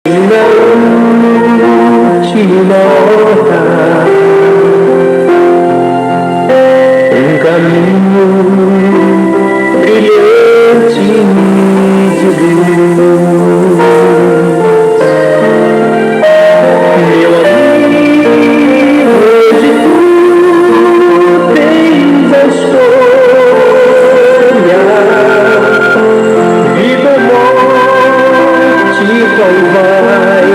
não te nota um caminho brilhante de luz. Meu amigo, hoje tu tens a escolha, vida ou morte, qual vai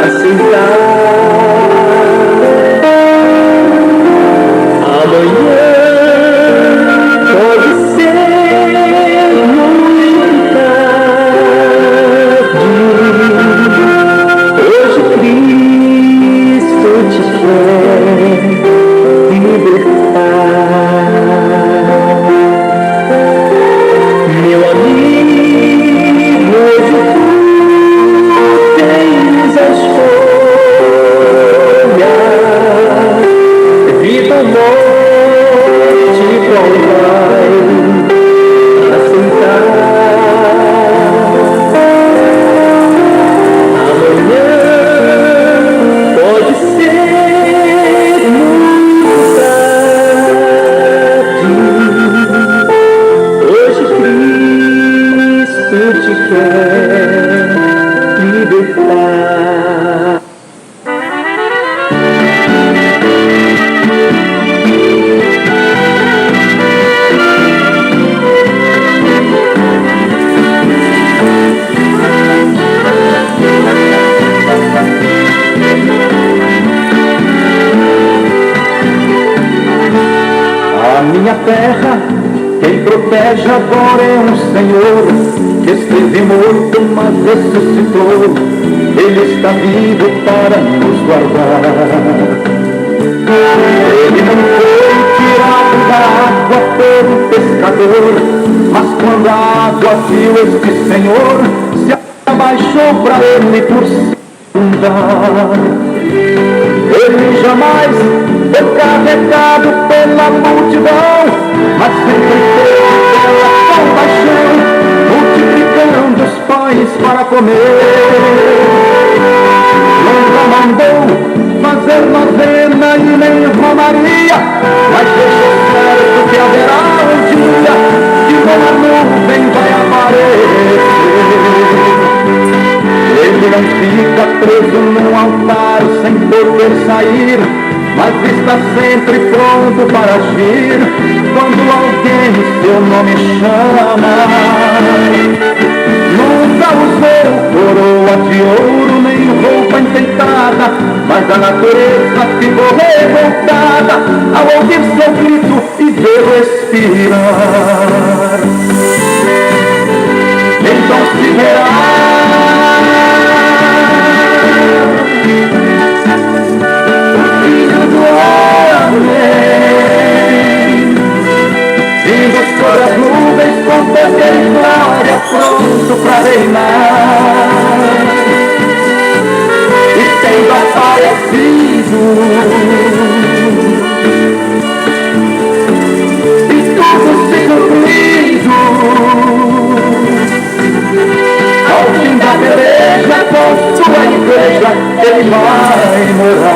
aceitar? Amanhã pode ser muito tarde. Hoje Cristo te quer libertar. Meu amigo, hoje tu tens a escolha, vida ou morte, qual vai aceitar? Amanhã pode ser muito tarde. Hoje Cristo te quer libertar. A minha terra, quem protege agora é um Senhor que esteve morto, mas ressuscitou. Ele está vivo para nos guardar. Ele não foi tirado da água por um pescador, mas quando a água viu este Senhor, se abaixou para ele por se afundar. Ele jamais foi carregado pela multidão, mas sempre teve pela compaixão, multiplicando os pães para comer. Nunca mandou fazer novena e nem romaria, mas deixou certo que haverá um dia que uma nuvem vai aparecer. Ele não fica preso num altar sem poder sair, mas está sempre pronto para agir quando alguém seu nome chama. Nunca usou coroa de ouro nem roupa enfeitada, mas a natureza ficou revoltada ao ouvir seu grito e vê-lo expirar. Então se verá vindo sobre as nuvens com poder e glória, pronto para reinar. E tendo aparecido, e tudo se cumprido, ao fim da peleja com sua igreja ele vai morar.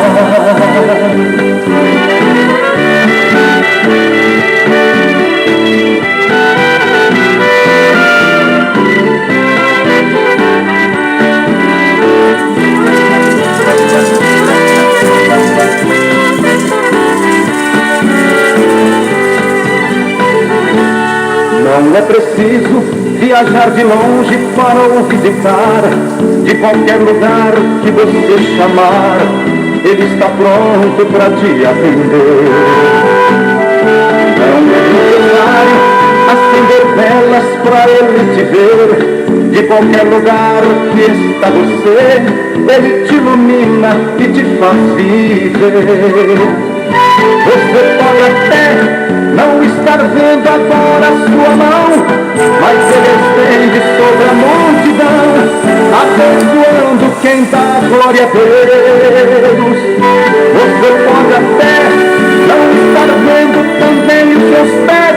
Não é preciso viajar de longe para o visitar. De qualquer lugar que você chamar, ele está pronto para te atender. Não é necessário acender velas para ele te ver. De qualquer lugar que está você, ele te ilumina e te faz viver. Você pode até não estar vendo agora a sua mão, mas ele estende sobre a multidão, abençoando quem dá glória a Deus. Você pode até não estar vendo também os seus pés,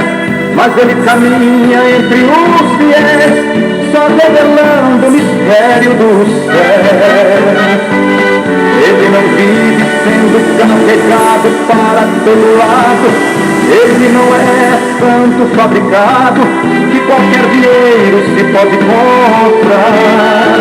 mas ele caminha entre os fiéis, só revelando mistérios mistério do céu. Ele não vive sendo carregado para todo lado. Ele não é santo fabricado que qualquer dinheiro se pode comprar.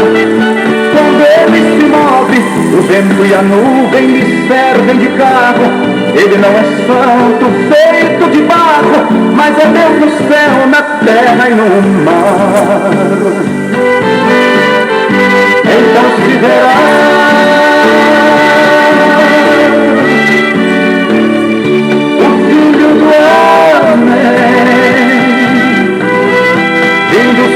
Quando ele se move, o vento e a nuvem lhe servem de carro. Ele não é santo feito de barro, mas é Deus no céu, na terra e no mar. Então se verá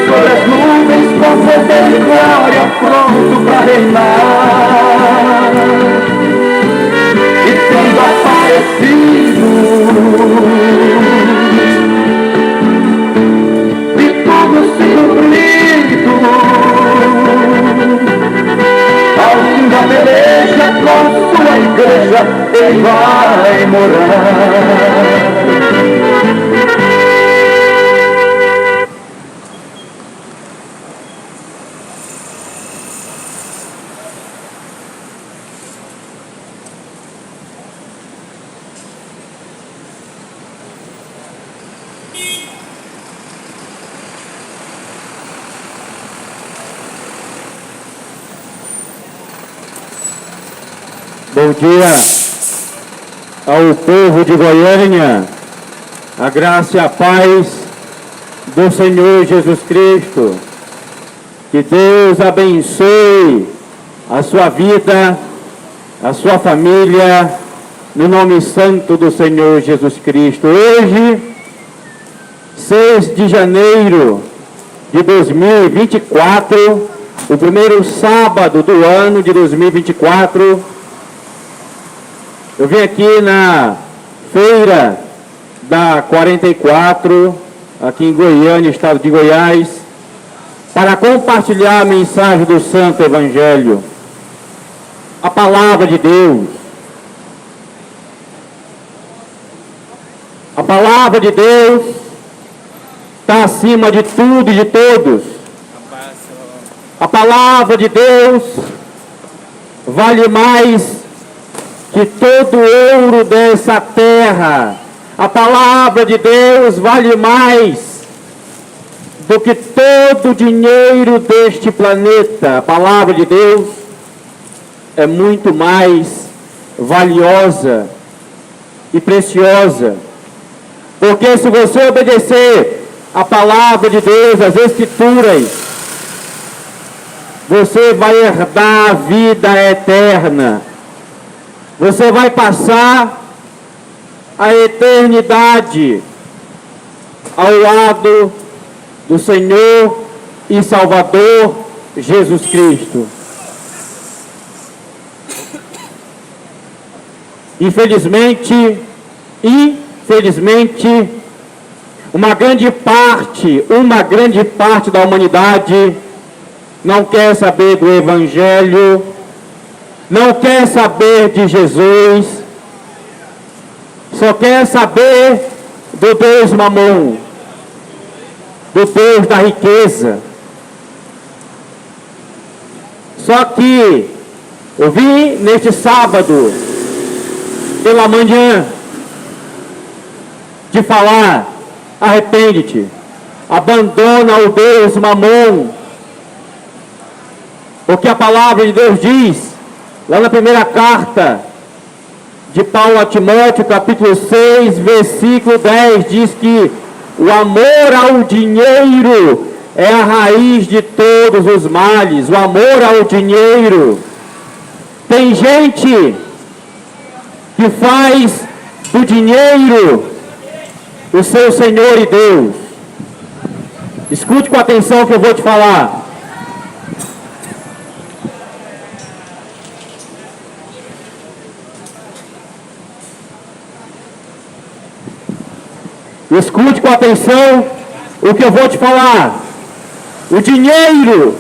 sobre as nuvens com poder e glória, pronto para reinar. E tendo aparecido, e tudo se cumprido, ao fim da peleja com sua igreja ele vai morar. Bom dia ao povo de Goiânia, a graça e a paz do Senhor Jesus Cristo. Que Deus abençoe a sua vida, a sua família, no nome santo do Senhor Jesus Cristo. Hoje, 6 de janeiro de 2024, o primeiro sábado do ano de 2024, eu vim aqui na feira da 44, aqui em Goiânia, estado de Goiás, para compartilhar a mensagem do Santo Evangelho, a palavra de Deus. A palavra de Deus está acima de tudo e de todos. A palavra de Deus vale mais que todo ouro dessa terra. A palavra de Deus vale mais do que todo dinheiro deste planeta. A palavra de Deus é muito mais valiosa e preciosa. Porque se você obedecer a palavra de Deus, as Escrituras, você vai herdar a vida eterna. Você vai passar a eternidade ao lado do Senhor e Salvador Jesus Cristo. Infelizmente, uma grande parte da humanidade não quer saber do Evangelho, não quer saber de Jesus, só quer saber do Deus Mamon, do Deus da riqueza. Só que eu vim neste sábado, pela manhã, de falar: arrepende-te, abandona o Deus Mamon, porque a palavra de Deus diz, lá na primeira carta de Paulo a Timóteo, capítulo 6, versículo 10, diz que o amor ao dinheiro é a raiz de todos os males. O amor ao dinheiro. Tem gente que faz do dinheiro o seu Senhor e Deus. Escute com atenção o que eu vou te falar. Escute com atenção o que eu vou te falar. O dinheiro,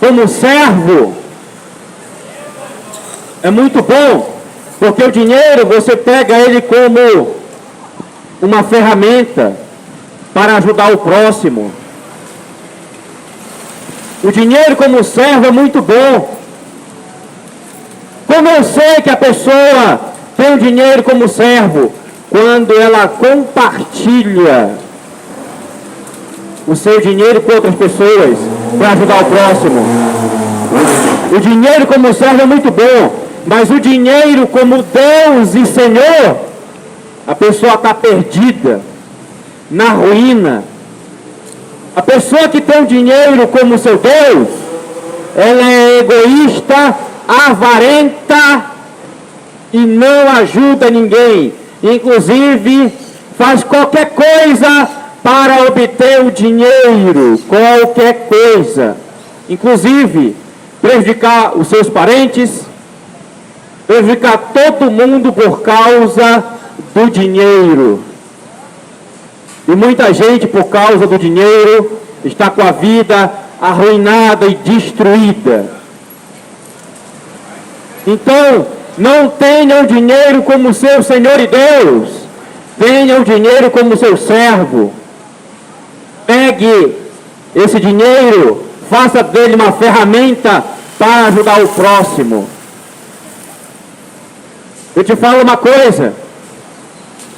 como servo, é muito bom, porque o dinheiro você pega ele como uma ferramenta para ajudar o próximo. O dinheiro como servo é muito bom. Como eu sei que a pessoa tem o dinheiro como servo? Quando ela compartilha o seu dinheiro com outras pessoas para ajudar o próximo. O dinheiro como servo é muito bom, mas o dinheiro como Deus e Senhor, a pessoa está perdida, na ruína. A pessoa que tem o dinheiro como seu Deus, ela é egoísta, avarenta e não ajuda ninguém. Inclusive, faz qualquer coisa para obter o dinheiro, qualquer coisa. Inclusive, prejudicar os seus parentes, prejudicar todo mundo por causa do dinheiro. E muita gente, por causa do dinheiro, está com a vida arruinada e destruída. Então, não tenha o dinheiro como seu Senhor e Deus. Tenha o dinheiro como seu servo. Pegue esse dinheiro, faça dele uma ferramenta para ajudar o próximo. Eu te falo uma coisa.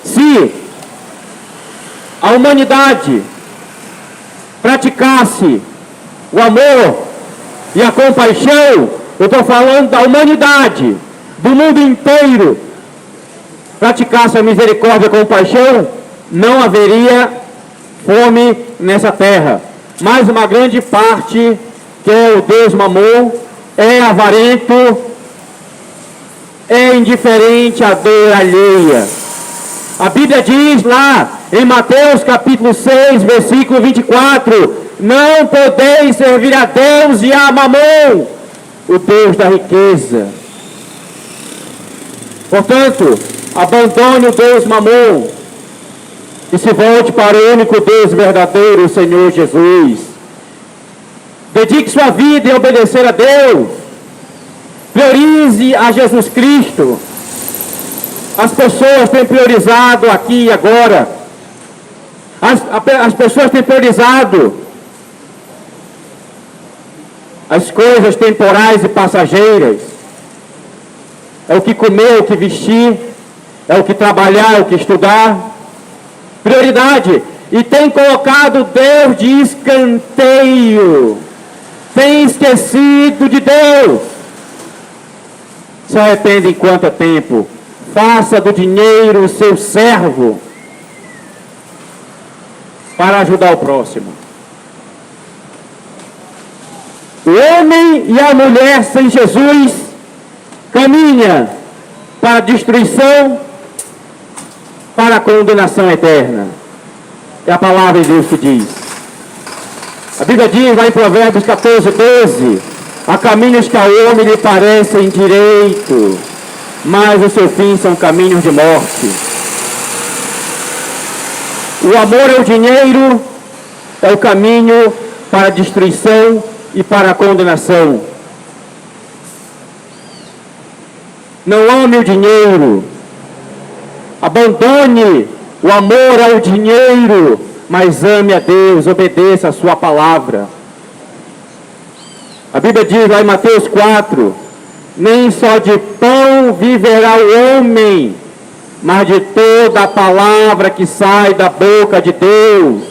Se a humanidade praticasse o amor e a compaixão, eu estou falando da humanidade, do mundo inteiro, praticasse a misericórdia e a compaixão, não haveria fome nessa terra. Mas uma grande parte, que é o Deus Mamon, é avarento, é indiferente à dor alheia. A Bíblia diz lá, em Mateus capítulo 6, versículo 24, não podeis servir a Deus e a Mamon, o Deus da riqueza. Portanto, abandone o Deus Mamon e se volte para o único Deus verdadeiro, o Senhor Jesus. Dedique sua vida em obedecer a Deus. Priorize a Jesus Cristo. As pessoas têm priorizado aqui e agora. As pessoas têm priorizado as coisas temporais e passageiras. É o que comer, é o que vestir, é o que trabalhar, é o que estudar. Prioridade. E tem colocado Deus de escanteio. Tem esquecido de Deus. Se arrepende enquanto é tempo. Faça do dinheiro o seu servo para ajudar o próximo. O homem e a mulher sem Jesus caminha para a destruição, para a condenação eterna. É a palavra de Deus que diz. A Bíblia diz lá em Provérbios 14, 12, há caminhos que ao homem lhe parecem direito, mas o seu fim são caminhos de morte. O amor ao dinheiro é o caminho para a destruição e para a condenação. Não ame o dinheiro. Abandone o amor ao dinheiro, mas ame a Deus, obedeça a sua palavra. A Bíblia diz lá em Mateus 4, nem só de pão viverá o homem, mas de toda a palavra que sai da boca de Deus.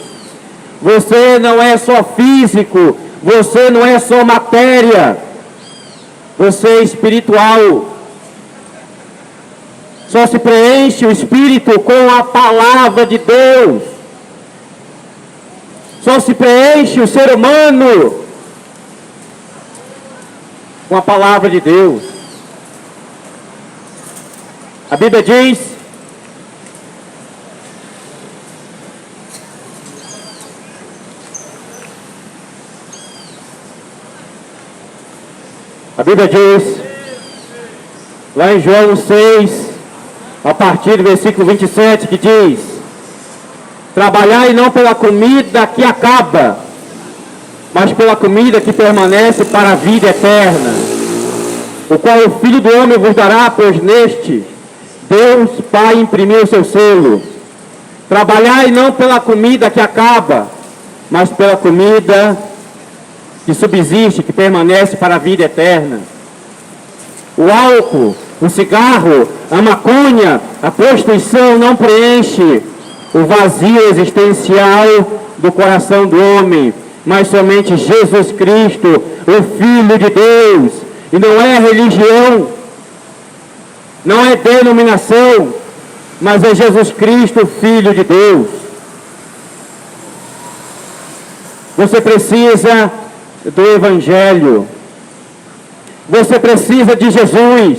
Você não é só físico, você não é só matéria, você é espiritual. Só se preenche o espírito com a palavra de Deus. Só se preenche o ser humano com a palavra de Deus. A Bíblia diz, lá em João 6, a partir do versículo 27, que diz, trabalhai não pela comida que acaba, mas pela comida que permanece para a vida eterna, o qual o Filho do Homem vos dará, pois neste Deus Pai imprimiu o seu selo. Trabalhai não pela comida que acaba, mas pela comida que subsiste, que permanece para a vida eterna. O álcool, o cigarro, a maconha, a prostituição não preenche o vazio existencial do coração do homem, mas somente Jesus Cristo, o Filho de Deus. E não é religião, não é denominação, mas é Jesus Cristo, o Filho de Deus. Você precisa do Evangelho. Você precisa de Jesus.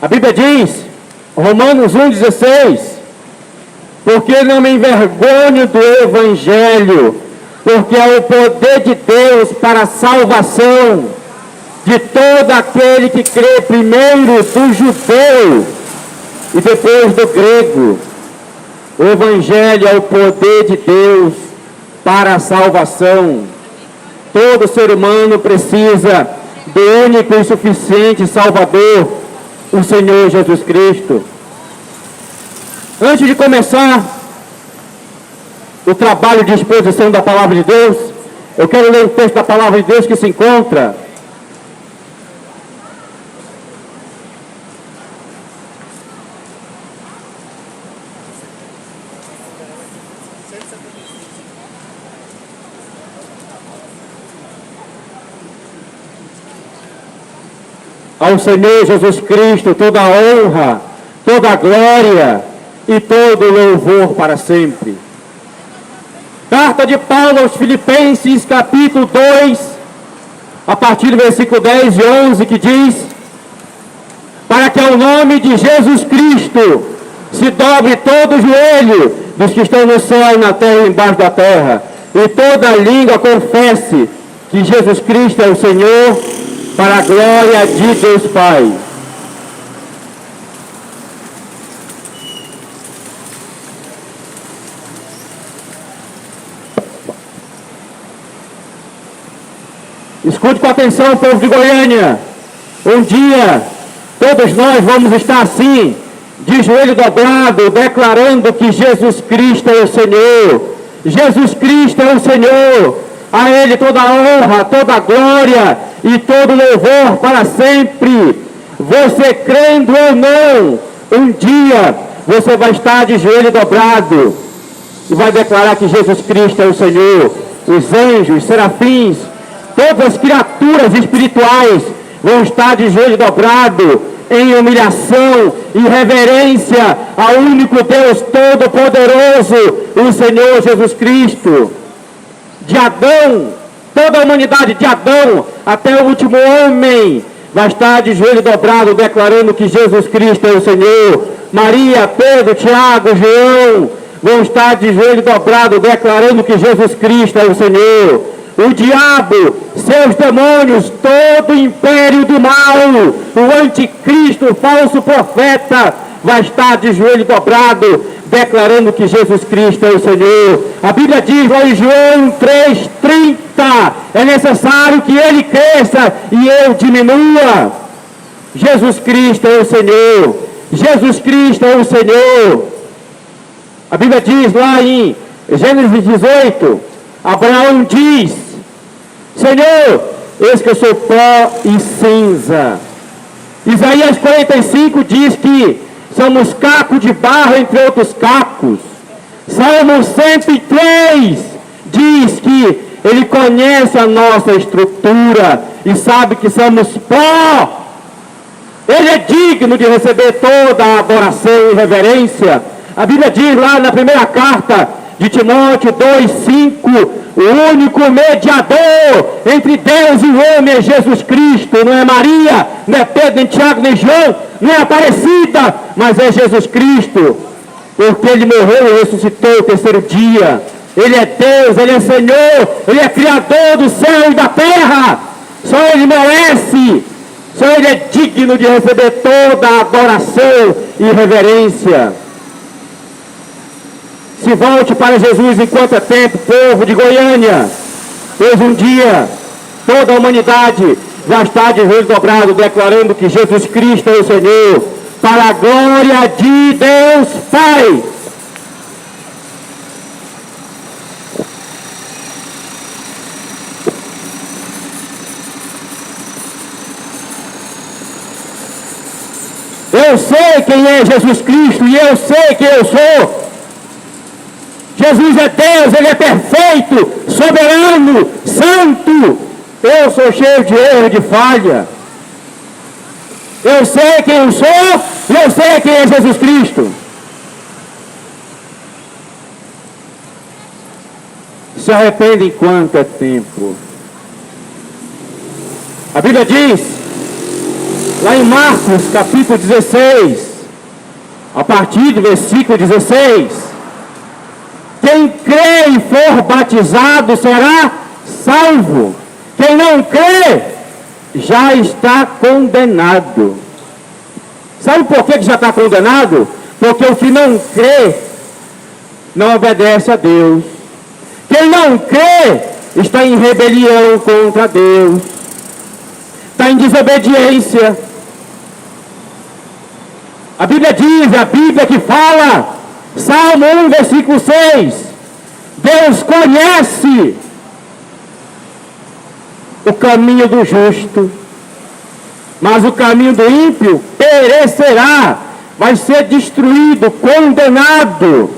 A Bíblia diz, Romanos 1,16, porque não me envergonho do Evangelho, porque é o poder de Deus para a salvação de todo aquele que crê, primeiro do judeu e depois do grego. O Evangelho é o poder de Deus para a salvação. Todo ser humano precisa do único e suficiente Salvador, o Senhor Jesus Cristo. Antes de começar o trabalho de exposição da Palavra de Deus, eu quero ler o texto da Palavra de Deus que se encontra ao Senhor Jesus Cristo toda a honra, toda a glória e todo o louvor para sempre. Carta de Paulo aos Filipenses, capítulo 2, a partir do versículo 10 e 11, que diz: para que ao nome de Jesus Cristo se dobre todo o joelho dos que estão no céu e na terra e embaixo da terra, e toda língua confesse que Jesus Cristo é o Senhor, para a glória de Deus Pai. Escute com atenção, povo de Goiânia. Um dia, todos nós vamos estar assim, de joelho dobrado, declarando que Jesus Cristo é o Senhor. Jesus Cristo é o Senhor. A Ele toda a honra, toda a glória e todo louvor para sempre. Você crendo ou não, um dia você vai estar de joelho dobrado e vai declarar que Jesus Cristo é o Senhor. Os anjos, os serafins, todas as criaturas espirituais vão estar de joelho dobrado em humilhação e reverência ao único Deus Todo-Poderoso, o Senhor Jesus Cristo. De Adão, toda a humanidade de Adão até o último homem vai estar de joelho dobrado declarando que Jesus Cristo é o Senhor. Maria, Pedro, Tiago, João vão estar de joelho dobrado declarando que Jesus Cristo é o Senhor. O diabo, seus demônios, todo o império do mal, o anticristo, o falso profeta vai estar de joelho dobrado declarando que Jesus Cristo é o Senhor. A Bíblia diz lá em João 3,30, é necessário que Ele cresça e eu diminua. Jesus Cristo é o Senhor. Jesus Cristo é o Senhor. A Bíblia diz lá em Gênesis 18, Abraão diz: Senhor, eis que eu sou pó e cinza. Isaías 45 diz que somos caco de barro entre outros cacos. Salmo 103 diz que Ele conhece a nossa estrutura e sabe que somos pó. Ele é digno de receber toda a adoração e reverência. A Bíblia diz lá na primeira carta de Timóteo 2,5, o único mediador entre Deus e o homem é Jesus Cristo. Não é Maria, não é Pedro, nem Tiago, nem João, não é Aparecida, mas é Jesus Cristo. Porque Ele morreu e ressuscitou o terceiro dia. Ele é Deus, Ele é Senhor, Ele é Criador do céu e da terra. Só Ele merece, só Ele é digno de receber toda a adoração e reverência. Se volte para Jesus enquanto é tempo, povo de Goiânia, pois um dia toda a humanidade vai estar de joelho dobrado declarando que Jesus Cristo é o Senhor, para a glória de Deus Pai. Eu sei quem é Jesus Cristo e eu sei quem eu sou. Jesus é Deus, Ele é perfeito, soberano, santo. Eu sou cheio de erro e de falha. Eu sei quem eu sou e eu sei quem é Jesus Cristo. Se arrependem quanto é tempo. A Bíblia diz, lá em Marcos capítulo 16, a partir do versículo 16, quem crê e for batizado será salvo. Quem não crê já está condenado. Sabe por que já está condenado? Porque o que não crê não obedece a Deus. Quem não crê está em rebelião contra Deus, está em desobediência. A Bíblia diz, a Bíblia que fala, Salmo 1, versículo 6, Deus conhece o caminho do justo, mas o caminho do ímpio perecerá, vai ser destruído, condenado.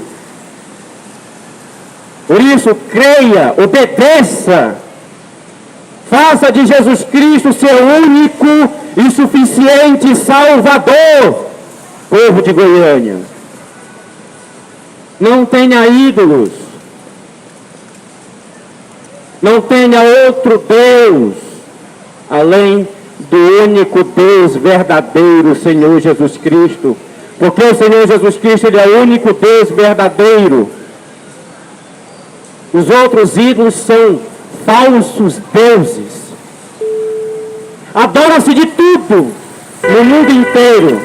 Por isso, creia, obedeça, faça de Jesus Cristo seu único e suficiente Salvador, povo de Goiânia. Não tenha ídolos, não tenha outro Deus, além do único Deus verdadeiro, Senhor Jesus Cristo, porque o Senhor Jesus Cristo, Ele é o único Deus verdadeiro. Os outros ídolos são falsos deuses. Adora-se de tudo no mundo inteiro.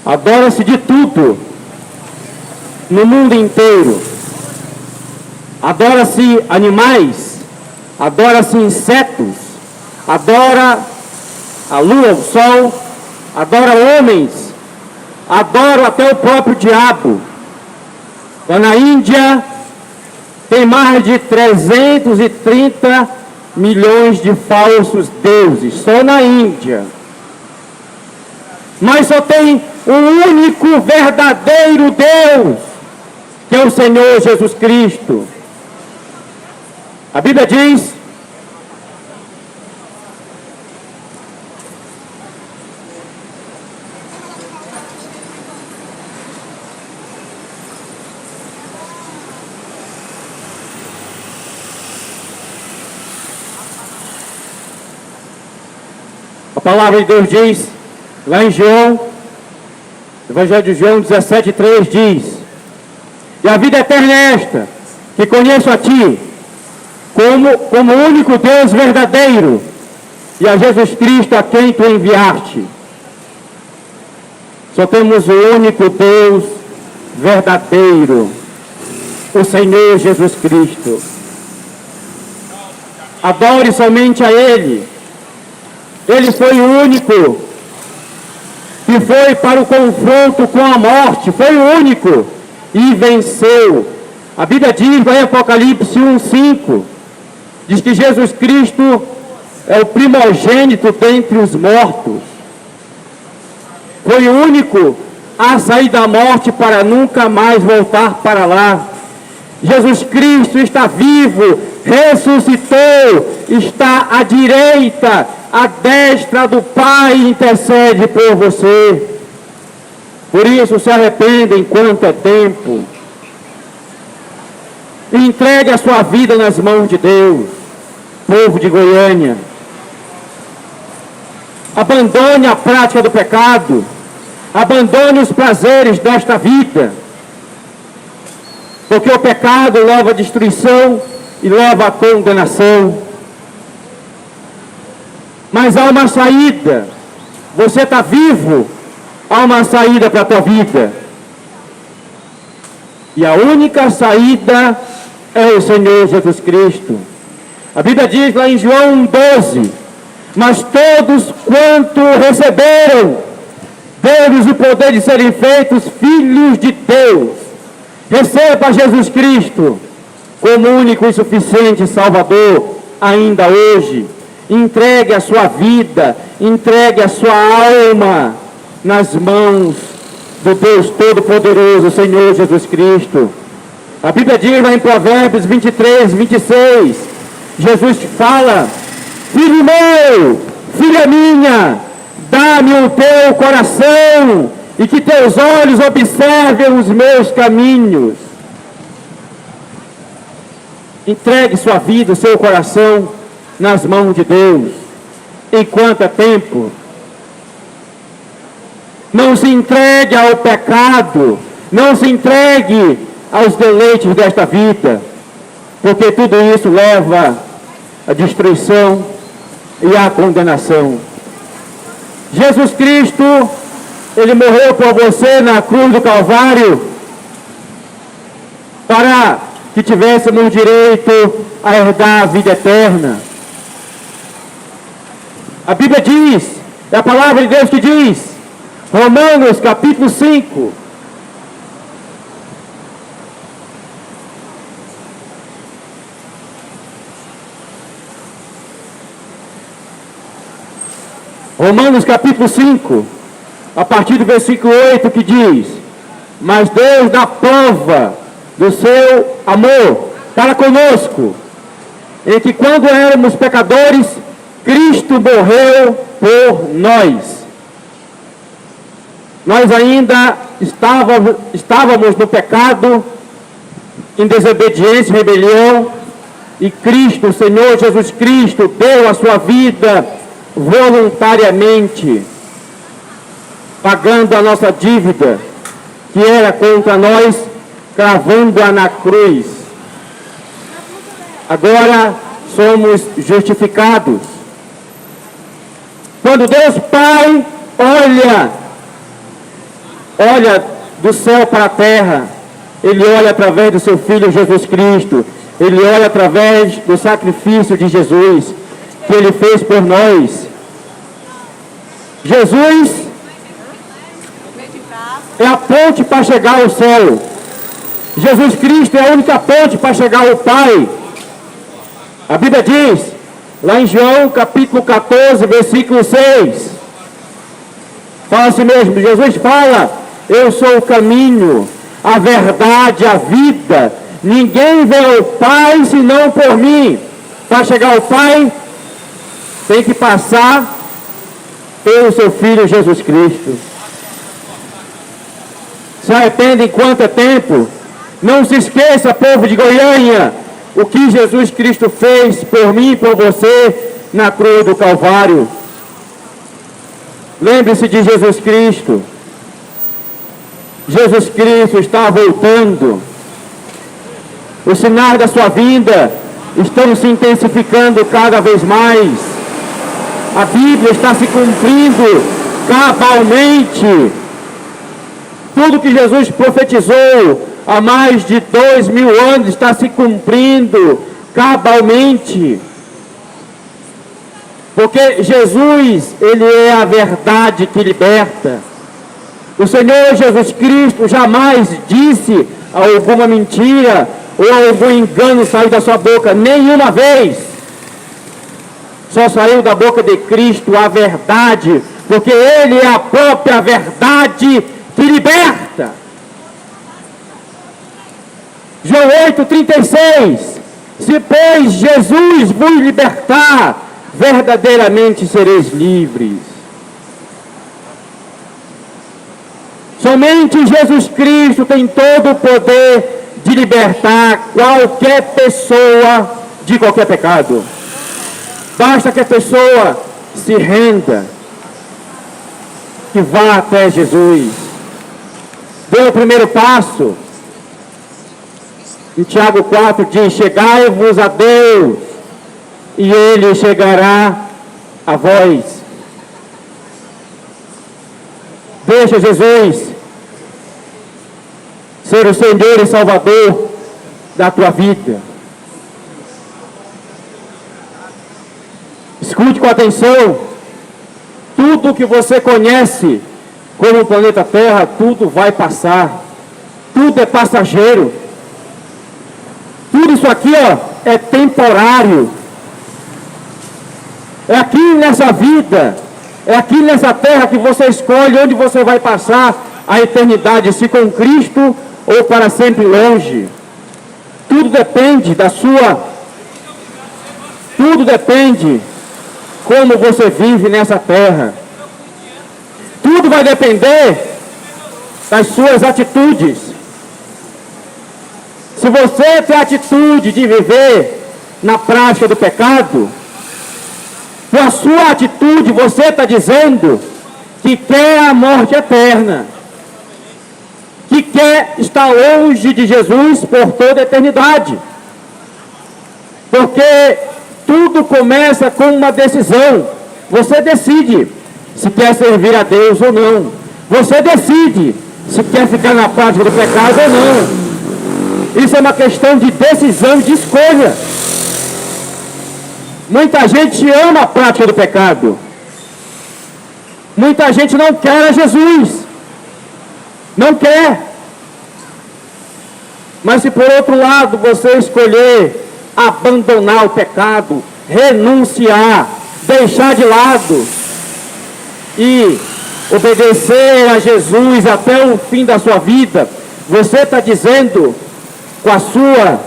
Adora-se de tudo no mundo inteiro. Adora-se animais, adora-se insetos, adora a lua, o sol, adora homens, adora até o próprio diabo. Lá na Índia tem mais de 330 milhões de falsos deuses, só na Índia. Mas só tem um único verdadeiro Deus, que é o Senhor Jesus Cristo. A Bíblia diz, a palavra de Deus diz, lá em João, Evangelho de João 17,3 diz, e a vida eterna é esta, que conheço a Ti, como o único Deus verdadeiro, e a Jesus Cristo a quem Tu enviaste. Só temos o único Deus verdadeiro, o Senhor Jesus Cristo. Adore somente a Ele. Ele foi o único que foi para o confronto com a morte, foi o único e venceu. A Bíblia diz em Apocalipse 1:5, diz que Jesus Cristo é o primogênito dentre os mortos. Foi o único a sair da morte para nunca mais voltar para lá. Jesus Cristo está vivo, ressuscitou, está à direita, à destra do Pai, intercede por você. Por isso, se arrependa enquanto é tempo. Entregue a sua vida nas mãos de Deus, povo de Goiânia. Abandone a prática do pecado. Abandone os prazeres desta vida. Porque o pecado leva à destruição e leva à condenação. Mas há uma saída. Você está vivo, há uma saída para a tua vida. E a única saída é o Senhor Jesus Cristo. A Bíblia diz lá em João 12, mas todos quanto receberam, deu-lhes o poder de serem feitos filhos de Deus. Receba Jesus Cristo como único e suficiente Salvador, ainda hoje. Entregue a sua vida, entregue a sua alma nas mãos do Deus Todo-Poderoso, Senhor Jesus Cristo. A Bíblia diz lá em Provérbios 23, 26, Jesus fala: filho meu, filha minha, dá-me o teu coração e que teus olhos observem os meus caminhos. Entregue sua vida, o seu coração nas mãos de Deus. Enquanto é tempo. Não se entregue ao pecado, não se entregue aos deleites desta vida, porque tudo isso leva à destruição e à condenação. Jesus Cristo, Ele morreu por você na cruz do Calvário, para que tivéssemos direito a herdar a vida eterna. A Bíblia diz, é a palavra de Deus que diz, Romanos capítulo 5, Romanos capítulo 5, a partir do versículo 8, que diz: mas Deus dá prova do seu amor para conosco, em que quando éramos pecadores, Cristo morreu por nós. Nós ainda estávamos no pecado, em desobediência e rebelião, e Cristo, o Senhor Jesus Cristo, deu a sua vida voluntariamente, pagando a nossa dívida, que era contra nós, cravando-a na cruz. Agora somos justificados. Quando Deus Pai olha do céu para a terra, Ele olha através do seu Filho Jesus Cristo, Ele olha através do sacrifício de Jesus, que Ele fez por nós. Jesus é a ponte para chegar ao céu. Jesus Cristo é a única ponte para chegar ao Pai. A Bíblia diz, lá em João capítulo 14, versículo 6, fala assim mesmo, Jesus fala: eu sou o caminho, a verdade, a vida. Ninguém vê o Pai senão por mim. Para chegar ao Pai, tem que passar pelo seu Filho Jesus Cristo. Se arrependa enquanto é tempo. Não se esqueça, povo de Goiânia, o que Jesus Cristo fez por mim e por você na cruz do Calvário. Lembre-se de Jesus Cristo. Jesus Cristo está voltando. Os sinais da sua vinda estão se intensificando cada vez mais. A Bíblia está se cumprindo cabalmente. Tudo que Jesus profetizou há mais de 2000 anos está se cumprindo cabalmente. Porque Jesus, Ele é a verdade que liberta. O Senhor Jesus Cristo jamais disse alguma mentira ou algum engano saiu da sua boca, nenhuma vez. Só saiu da boca de Cristo a verdade, porque Ele é a própria verdade que liberta. João 8,36: se pois Jesus vos libertar, verdadeiramente sereis livres. Somente Jesus Cristo tem todo o poder de libertar qualquer pessoa de qualquer pecado. Basta que a pessoa se renda e vá até Jesus. Dê o primeiro passo. Em Tiago 4 diz: chegai-vos a Deus e Ele chegará a vós. Deixa Jesus ser o Senhor e Salvador da tua vida. Escute com atenção. Tudo que você conhece como o planeta Terra, tudo vai passar. Tudo é passageiro. Tudo isso aqui, é temporário. É aqui nessa vida, é aqui nessa terra que você escolhe onde você vai passar a eternidade, se com Cristo ou para sempre longe. Tudo depende tudo depende como você vive nessa terra. Tudo vai depender das suas atitudes. Se você tem a atitude de viver na prática do pecado, com a sua atitude você está dizendo que quer a morte eterna, que quer estar longe de Jesus por toda a eternidade. Porque tudo começa com uma decisão. Você decide se quer servir a Deus ou não. Você decide se quer ficar na prática do pecado ou não. Isso é uma questão de decisão, de escolha. Muita gente ama a prática do pecado. Muita gente não quer a Jesus. Não quer. Mas se por outro lado você escolher abandonar o pecado, renunciar, deixar de lado e obedecer a Jesus até o fim da sua vida, você está dizendo com a sua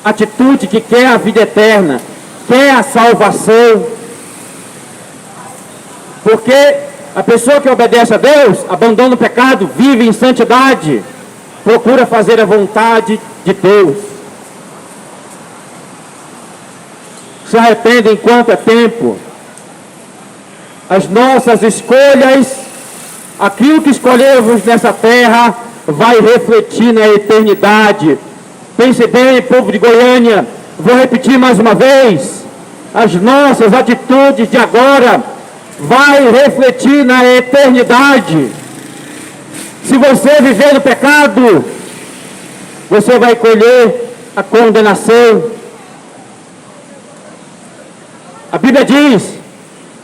atitude que quer a vida eterna, quer a salvação. Porque a pessoa que obedece a Deus, abandona o pecado, vive em santidade, procura fazer a vontade de Deus. Se arrepende enquanto é tempo. As nossas escolhas, aquilo que escolhemos nessa terra, vai refletir na eternidade. Pense bem, povo de Goiânia, vou repetir mais uma vez. As nossas atitudes de agora vai refletir na eternidade. Se você viver no pecado, você vai colher a condenação. A Bíblia diz,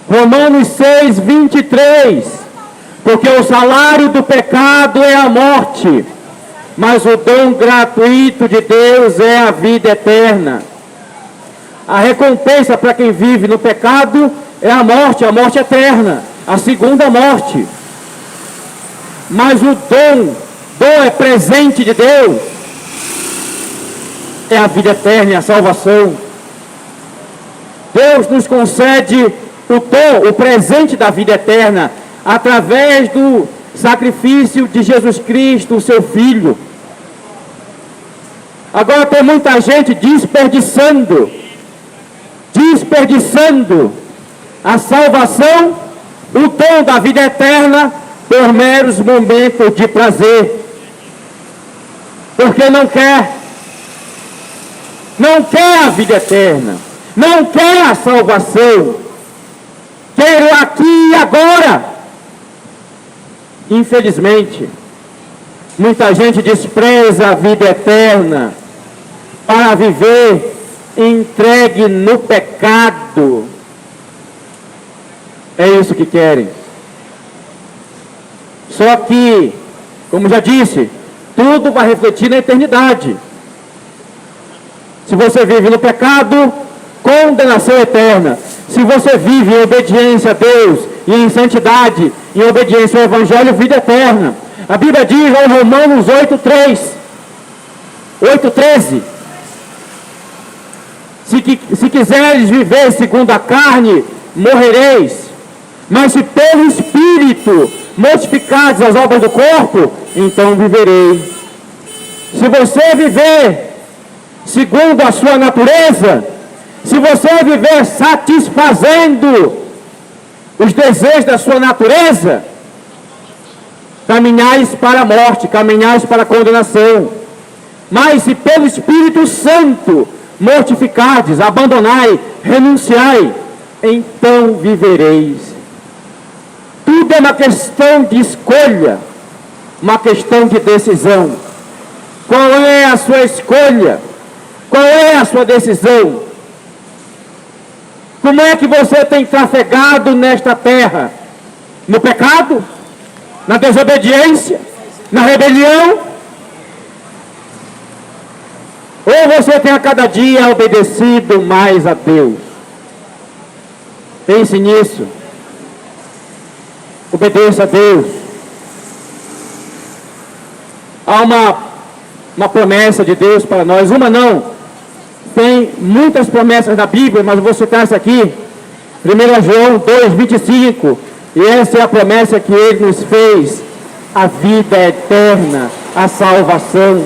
Romanos 6, 23, porque o salário do pecado é a morte, mas o dom gratuito de Deus é a vida eterna. A recompensa para quem vive no pecado é a morte eterna, a segunda morte. Mas o dom é presente de Deus, é a vida eterna, é a salvação. Deus nos concede o dom, o presente da vida eterna, através do sacrifício de Jesus Cristo, o seu Filho. Agora tem muita gente desperdiçando a salvação, o dom da vida eterna, por meros momentos de prazer. Porque não quer a vida eterna, não quer a salvação, quer o aqui e agora. Infelizmente, muita gente despreza a vida eterna para viver entregue no pecado. É isso que querem. Só que, como já disse, tudo vai refletir na eternidade. Se você vive no pecado, condenação eterna. Se você vive em obediência a Deus e em santidade, em obediência ao Evangelho, vida eterna. A Bíblia diz em Romanos 8:13, se quiseres viver segundo a carne, morrereis. Mas se pelo Espírito mortificares as obras do corpo, então vivereis. Se você viver segundo a sua natureza, se você viver satisfazendo os desejos da sua natureza, caminhais para a morte, caminhais para a condenação. Mas se pelo Espírito Santo mortificardes, abandonai, renunciai, então vivereis. Tudo é uma questão de escolha, uma questão de decisão. Qual é a sua escolha? Qual é a sua decisão? Como é que você tem trafegado nesta terra? No pecado? Na desobediência? Na rebelião? Ou você tem a cada dia obedecido mais a Deus? Pense nisso. Obedeça a Deus. Há uma promessa de Deus para nós. Uma não. Tem muitas promessas na Bíblia, mas eu vou citar essa aqui. 1 João 2:25. E essa é a promessa que Ele nos fez. A vida eterna, a salvação.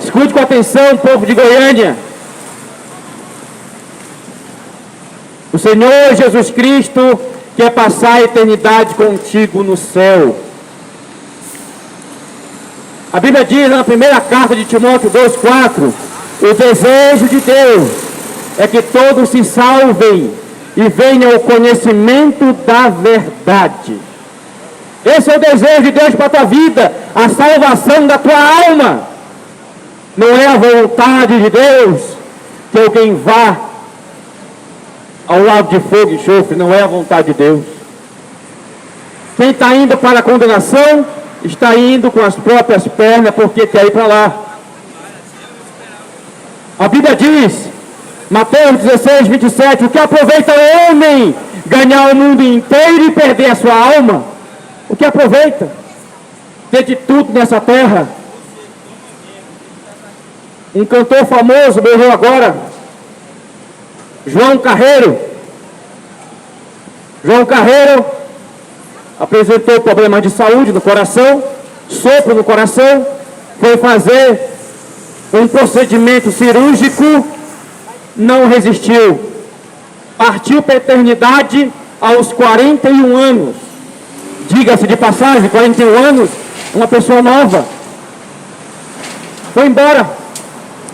Escute com atenção, povo de Goiânia. O Senhor Jesus Cristo quer passar a eternidade contigo no céu. A Bíblia diz na primeira carta de Timóteo 2:4, o desejo de Deus é que todos se salvem e venham ao conhecimento da verdade. Esse é o desejo de Deus para a tua vida, a salvação da tua alma. Não é a vontade de Deus que alguém vá ao lado de fogo e enxofre, não é a vontade de Deus. Quem está indo para a condenação, está indo com as próprias pernas porque quer ir para lá. A Bíblia diz, Mateus 16:27, o que aproveita o homem ganhar o mundo inteiro e perder a sua alma? O que aproveita? Ter de tudo nessa terra. Um cantor famoso morreu agora, João Carreiro. João Carreiro apresentou problemas de saúde no coração, sopro no coração, foi fazer um procedimento cirúrgico, não resistiu. Partiu para a eternidade aos 41 anos. Diga-se de passagem, 41 anos, uma pessoa nova. Foi embora,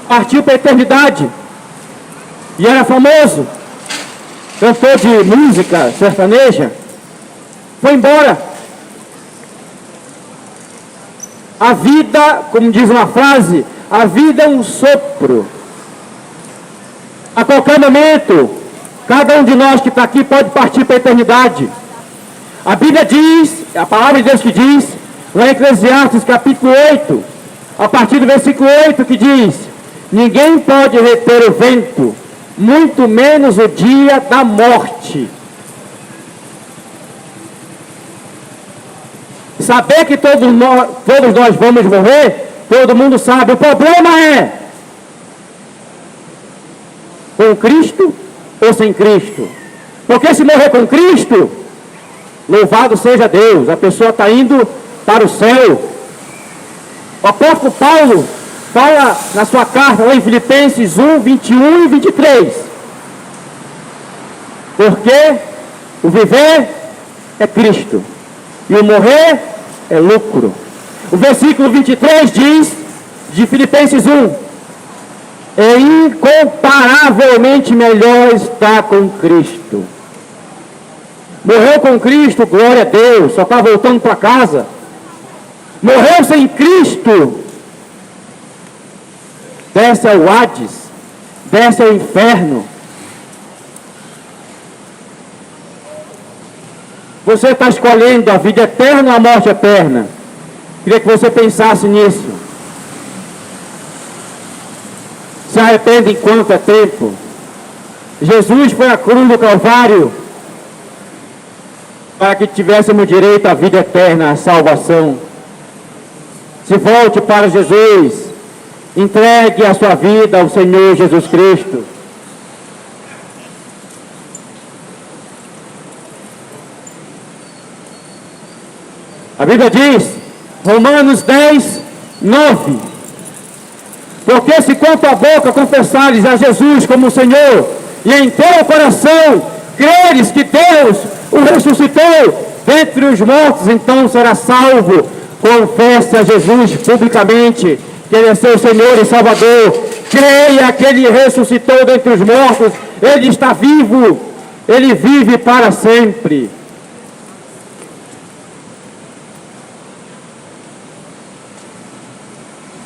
partiu para a eternidade. E era famoso, cantor de música sertaneja. Foi embora. A vida, como diz uma frase, a vida é um sopro. A qualquer momento, cada um de nós que está aqui pode partir para a eternidade. A Bíblia diz, a palavra de Deus que diz, lá em Eclesiastes capítulo 8, a partir do versículo 8, que diz: ninguém pode reter o vento, muito menos o dia da morte. Saber que todos nós vamos morrer, todo mundo sabe. O problema é, com Cristo ou sem Cristo? Porque se morrer com Cristo, louvado seja Deus, a pessoa está indo para o céu. O apóstolo Paulo fala na sua carta, lá em Filipenses 1:21 e 23. Porque o viver é Cristo e o morrer é lucro. O versículo 23 diz, de Filipenses 1, é incomparavelmente melhor estar com Cristo. Morreu com Cristo, glória a Deus, só está voltando para casa. Morreu sem Cristo, desce ao Hades, desce ao inferno. Você está escolhendo a vida eterna ou a morte eterna? Queria que você pensasse nisso. Se arrependa enquanto é tempo. Jesus foi à cruz do Calvário para que tivéssemos direito à vida eterna, à salvação. Se volte para Jesus, entregue a sua vida ao Senhor Jesus Cristo. A Bíblia diz, Romanos 10:9, porque se com a tua boca confessares a Jesus como Senhor, e em teu coração creres que Deus o ressuscitou dentre os mortos, então serás salvo. Confesse a Jesus publicamente que Ele é seu Senhor e Salvador. Creia que Ele ressuscitou dentre os mortos. Ele está vivo. Ele vive para sempre.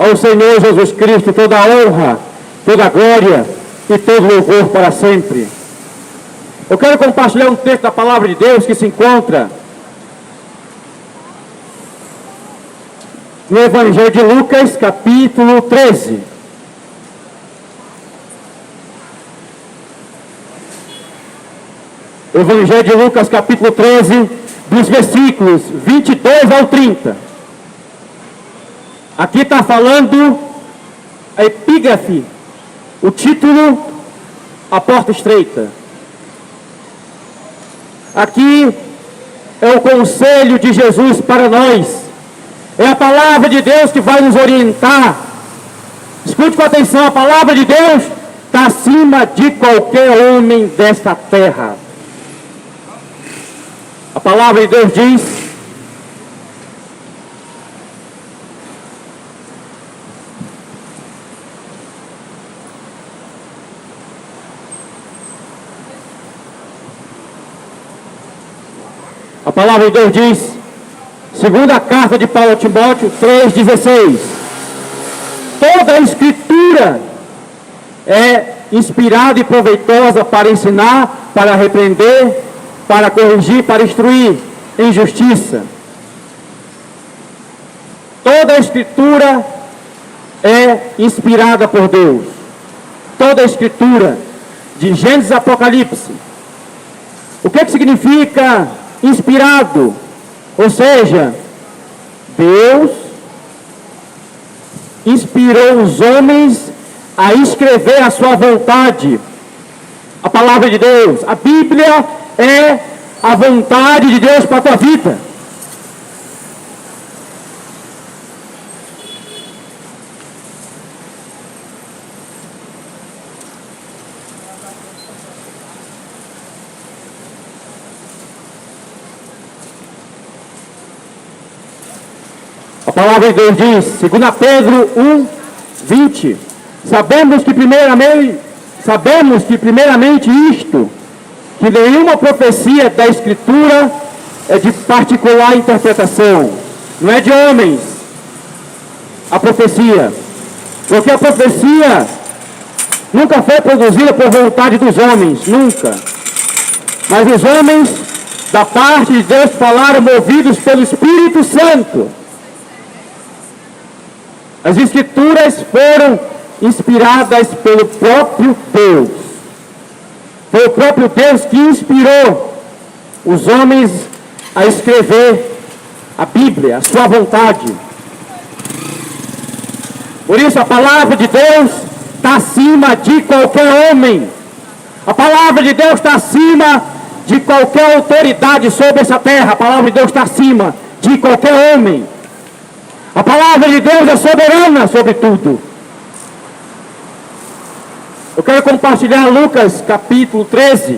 ao Senhor Jesus Cristo toda a honra, toda a glória e todo louvor para sempre. Eu quero compartilhar um texto da palavra de Deus que se encontra no Evangelho de Lucas, capítulo 13. Evangelho de Lucas, capítulo 13, dos versículos 22 ao 30. Aqui está falando a epígrafe, o título, a porta estreita. Aqui é o conselho de Jesus para nós. É a palavra de Deus que vai nos orientar. Escute com atenção, a palavra de Deus está acima de qualquer homem desta terra. A palavra de Deus diz: a palavra de Deus diz, segunda carta de Paulo a Timóteo 3,16: toda a escritura é inspirada e proveitosa para ensinar, para repreender, para corrigir, para instruir em justiça. Toda a escritura é inspirada por Deus. Toda a escritura, de Gênesis a Apocalipse. O que significa inspirado? Ou seja, Deus inspirou os homens a escrever a sua vontade. A palavra de Deus, a Bíblia é a vontade de Deus para a tua vida. A palavra de Deus diz, 2 Pedro 1:20: sabemos que primeiramente isto, que nenhuma profecia da Escritura é de particular interpretação, não é de homens a profecia, porque a profecia nunca foi produzida por vontade dos homens, nunca, mas os homens da parte de Deus falaram movidos pelo Espírito Santo. As Escrituras foram inspiradas pelo próprio Deus. Foi o próprio Deus que inspirou os homens a escrever a Bíblia, a sua vontade. Por isso a palavra de Deus está acima de qualquer homem. A palavra de Deus está acima de qualquer autoridade sobre essa terra. A palavra de Deus está acima de qualquer homem. A palavra de Deus é soberana sobre tudo. Eu quero compartilhar Lucas capítulo 13.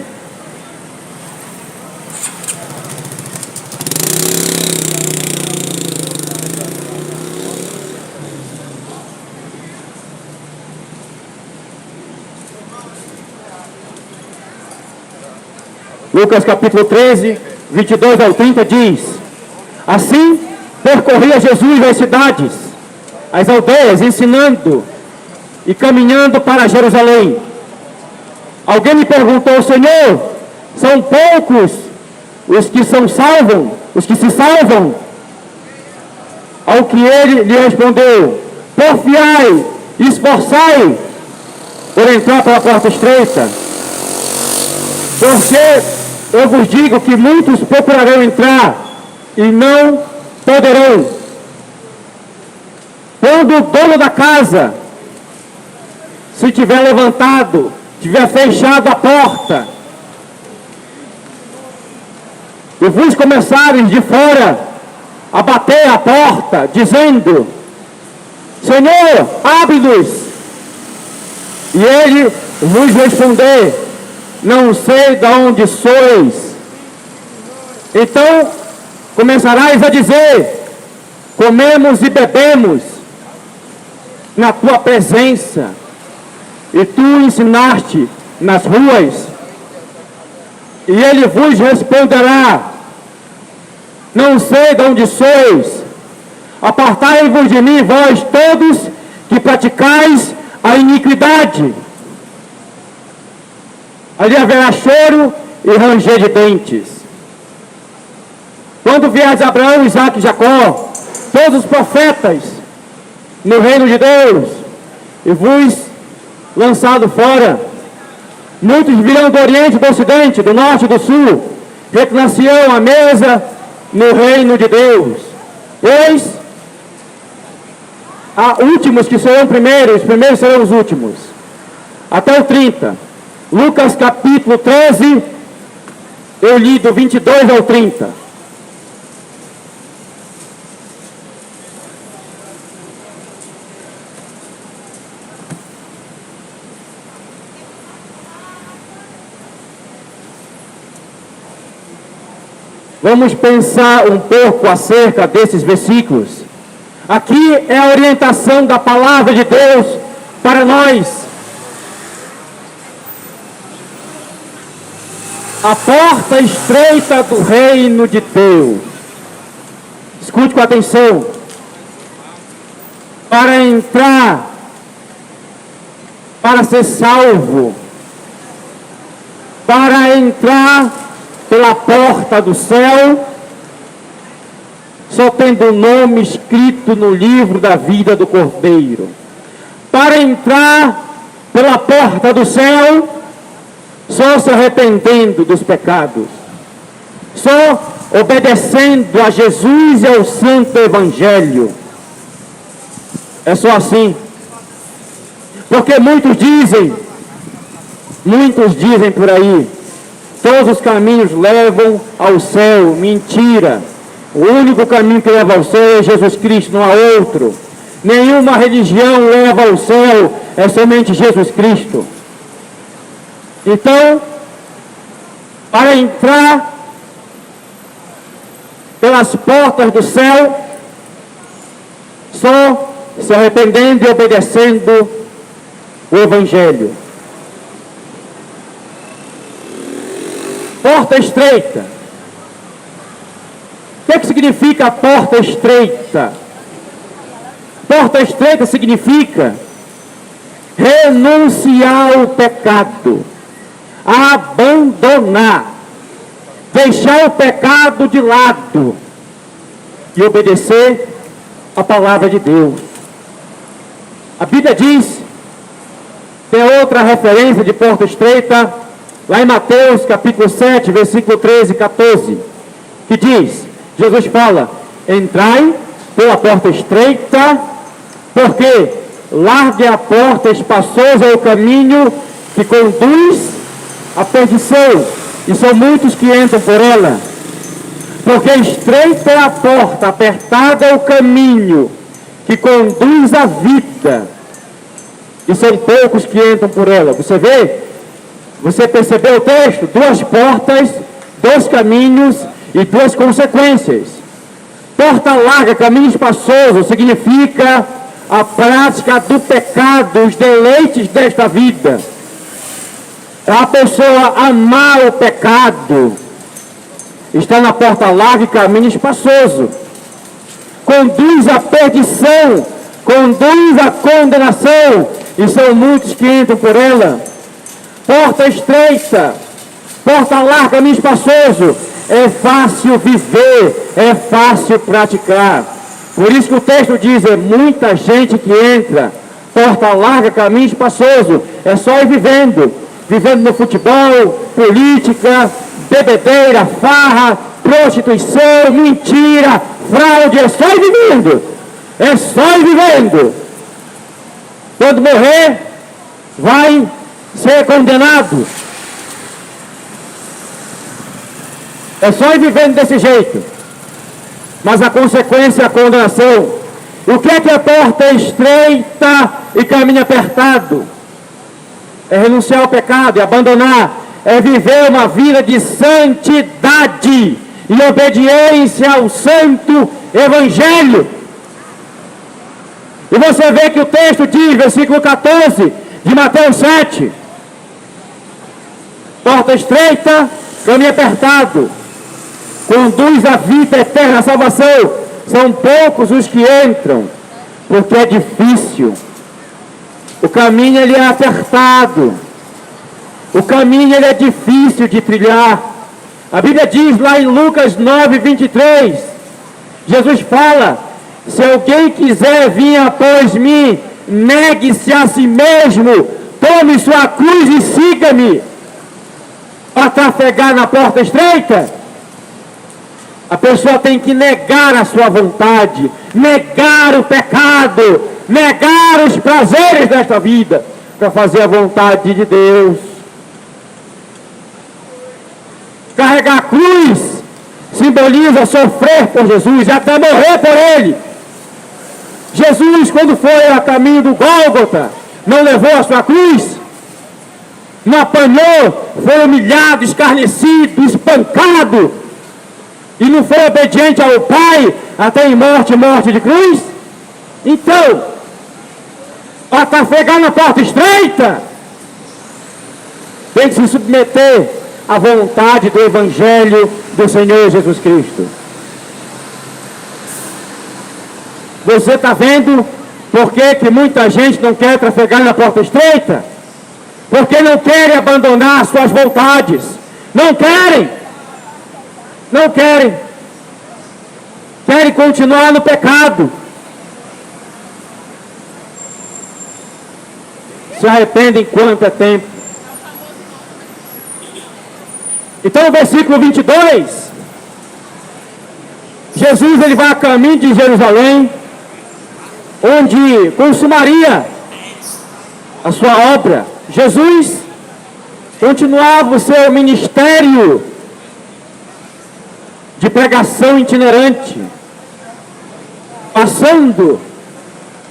Lucas capítulo 13, 22 ao 30 diz: assim percorria Jesus as cidades, as aldeias, ensinando e caminhando para Jerusalém. Alguém me perguntou: Senhor, são poucos os que se salvam? Ao que ele lhe respondeu: porfiai, esforçai por entrar pela porta estreita, porque eu vos digo que muitos procurarão entrar e não poderão. Quando o dono da casa se tiver levantado, tiver fechado a porta, e vos começarem de fora a bater a porta, dizendo: Senhor, abre-nos. E ele vos responder: não sei de onde sois. Então começarás a dizer: comemos e bebemos na tua presença, e tu ensinaste nas ruas. E ele vos responderá: não sei de onde sois, apartai-vos de mim, vós todos que praticais a iniquidade. Ali haverá choro e ranger de dentes. Quando vieres Abraão, Isaque e Jacó, todos os profetas no reino de Deus, e vos lançado fora, muitos virão do Oriente, do Ocidente, do Norte e do Sul, reclinar-se-ão à mesa no reino de Deus. Eis há últimos que serão primeiros, os primeiros serão os últimos. Até o 30. Lucas capítulo 13, eu li do 22 ao 30. Vamos pensar um pouco acerca desses versículos. Aqui é a orientação da palavra de Deus para nós. A porta estreita do reino de Deus. Escute com atenção. Para entrar, para ser salvo, para entrar pela porta do céu, só tendo o nome escrito no livro da vida do Cordeiro. Para entrar pela porta do céu, só se arrependendo dos pecados, só obedecendo a Jesus e ao Santo Evangelho. É só assim. Porque muitos dizem por aí, todos os caminhos levam ao céu. Mentira. O único caminho que leva ao céu é Jesus Cristo, não há outro. Nenhuma religião leva ao céu, é somente Jesus Cristo. Então, para entrar pelas portas do céu, só se arrependendo e obedecendo o Evangelho. Porta estreita. O que significa a porta estreita? Porta estreita significa renunciar ao pecado, abandonar, deixar o pecado de lado e obedecer a palavra de Deus. A Bíblia diz, tem outra referência de porta estreita, lá em Mateus capítulo 7, versículo 13 e 14, que diz, Jesus fala, entrai pela porta estreita, porque larga a porta, espaçoso é o caminho que conduz à perdição, e são muitos que entram por ela. Porque estreita é a porta, apertado é o caminho que conduz à vida, e são poucos que entram por ela. Você vê? Você percebeu o texto? Duas portas, dois caminhos e duas consequências. Porta larga, caminho espaçoso, significa a prática do pecado, os deleites desta vida. A pessoa amar o pecado está na porta larga e caminho espaçoso. Conduz à perdição, conduz à condenação, e são muitos que entram por ela. Porta estreita, porta larga, caminho espaçoso, é fácil viver, é fácil praticar. Por isso que o texto diz, é muita gente que entra. Porta larga, caminho espaçoso, é só ir vivendo no futebol, política, bebedeira, farra, prostituição, mentira, fraude, é só ir vivendo. É só ir vivendo. Quando morrer, vai ser condenado. É só ir vivendo desse jeito. Mas a consequência é a condenação. O que é a porta estreita e caminho apertado? É renunciar ao pecado, é abandonar, é viver uma vida de santidade e obediência ao Santo Evangelho. E você vê que o texto diz, versículo 14 de Mateus 7, porta estreita, caminho apertado, conduz à vida eterna, à salvação. São poucos os que entram, porque é difícil, O caminho ele é apertado. O caminho ele é difícil de trilhar. A Bíblia diz lá em Lucas 9:23, Jesus fala: se alguém quiser vir após mim, negue-se a si mesmo, tome sua cruz e siga-me. Para trafegar na porta estreita, a pessoa tem que negar a sua vontade, negar o pecado, negar os prazeres desta vida, para fazer a vontade de Deus. Carregar a cruz simboliza sofrer por Jesus, até morrer por Ele. Jesus, quando foi a caminho do Gólgota, não levou a sua cruz, não apanhou, foi humilhado, escarnecido, espancado, e não foi obediente ao Pai, até em morte de cruz? Então, para trafegar na porta estreita, tem que se submeter à vontade do Evangelho do Senhor Jesus Cristo. Você está vendo por que muita gente não quer trafegar na porta estreita? Porque não querem abandonar suas vontades. Não querem. Não querem. Querem continuar no pecado. Se arrependem quanto é tempo. Então, no versículo 22, Jesus ele vai a caminho de Jerusalém, onde consumaria a sua obra. Jesus continuava o seu ministério de pregação itinerante, passando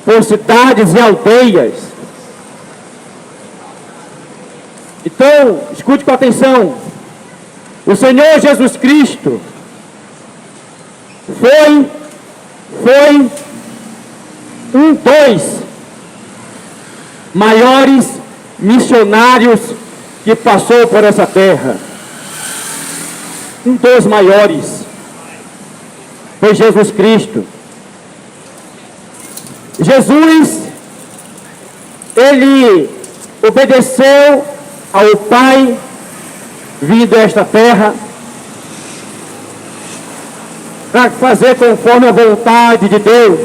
por cidades e aldeias. Então, escute com atenção. O Senhor Jesus Cristo foi um dos maiores missionários que passou por essa terra. Um dos maiores foi Jesus Cristo. Jesus, ele obedeceu ao Pai vindo a esta terra para fazer conforme a vontade de Deus.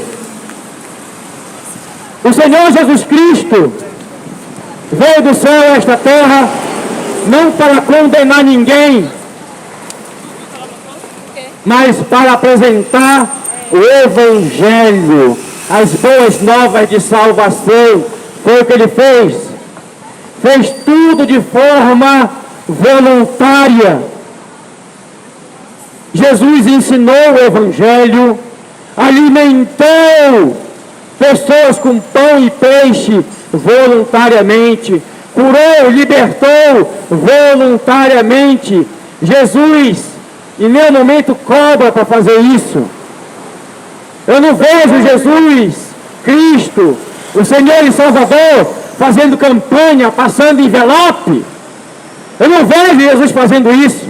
O Senhor Jesus Cristo veio do céu a esta terra não para condenar ninguém, mas para apresentar o Evangelho, as boas novas de salvação. Foi o que ele fez. Fez tudo de forma voluntária. Jesus ensinou o Evangelho, alimentou pessoas com pão e peixe voluntariamente, curou, libertou voluntariamente. Jesus em nenhum momento cobra para fazer isso. Eu não vejo Jesus Cristo, o Senhor e Salvador, fazendo campanha, passando envelope. Eu não vejo Jesus fazendo isso.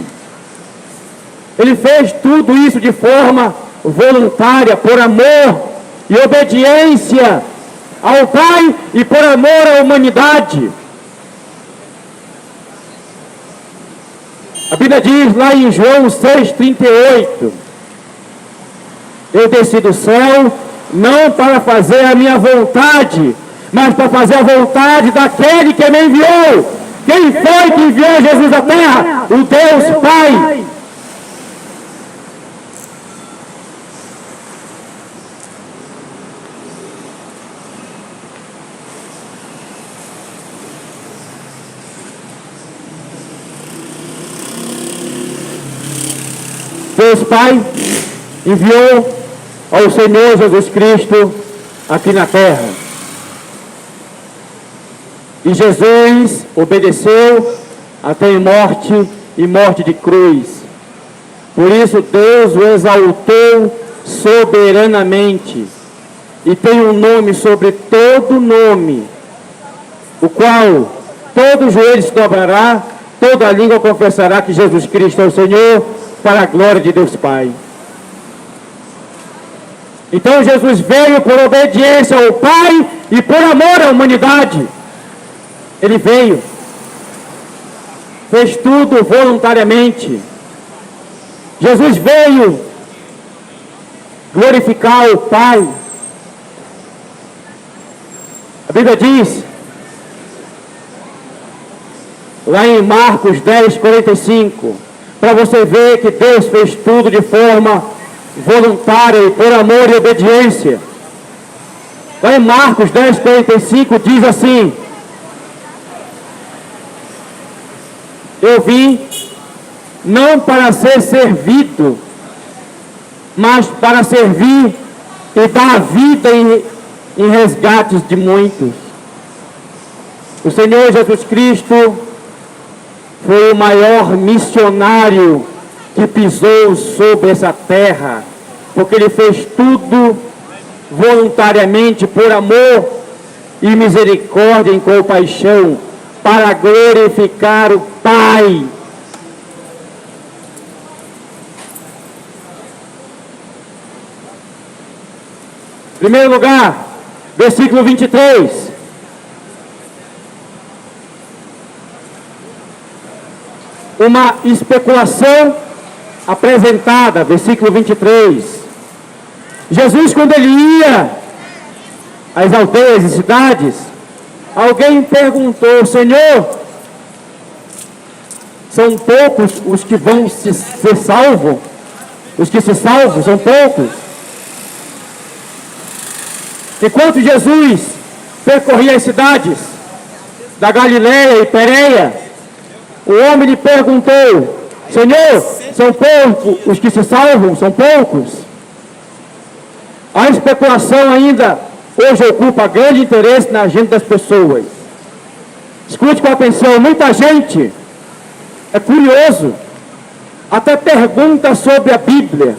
Ele fez tudo isso de forma voluntária, por amor e obediência ao Pai e por amor à humanidade. A Bíblia diz lá em João 6,38: eu desci do céu não para fazer a minha vontade, mas para fazer a vontade daquele que me enviou. Quem foi que enviou Jesus à terra? O Deus Pai. Deus Pai enviou ao Senhor Jesus Cristo aqui na terra. E Jesus obedeceu até em morte e morte de cruz. Por isso Deus o exaltou soberanamente e tem um nome sobre todo nome, o qual todo joelho se dobrará, toda língua confessará que Jesus Cristo é o Senhor, para a glória de Deus Pai. Então Jesus veio por obediência ao Pai e por amor à humanidade, ele veio. Fez tudo voluntariamente. Jesus veio glorificar o Pai. A Bíblia diz, lá em Marcos 10:45, para você ver que Deus fez tudo de forma voluntária e por amor e obediência. Lá em Marcos 10:45 diz assim: eu vim não para ser servido, mas para servir e dar vida em resgates de muitos. O Senhor Jesus Cristo foi o maior missionário que pisou sobre essa terra, porque ele fez tudo voluntariamente, por amor e misericórdia e compaixão, para glorificar o Pai. Em primeiro lugar, versículo 23. Uma especulação apresentada, versículo 23. Jesus, quando ele ia às aldeias e cidades, alguém perguntou: Senhor, são poucos os que vão ser salvos? Os que se salvam são poucos? Enquanto Jesus percorria as cidades da Galileia e Pérea, o homem lhe perguntou: Senhor, são poucos os que se salvam? São poucos? A especulação ainda hoje ocupa grande interesse na agenda das pessoas. Escute com atenção, muita gente é curioso, até pergunta sobre a Bíblia,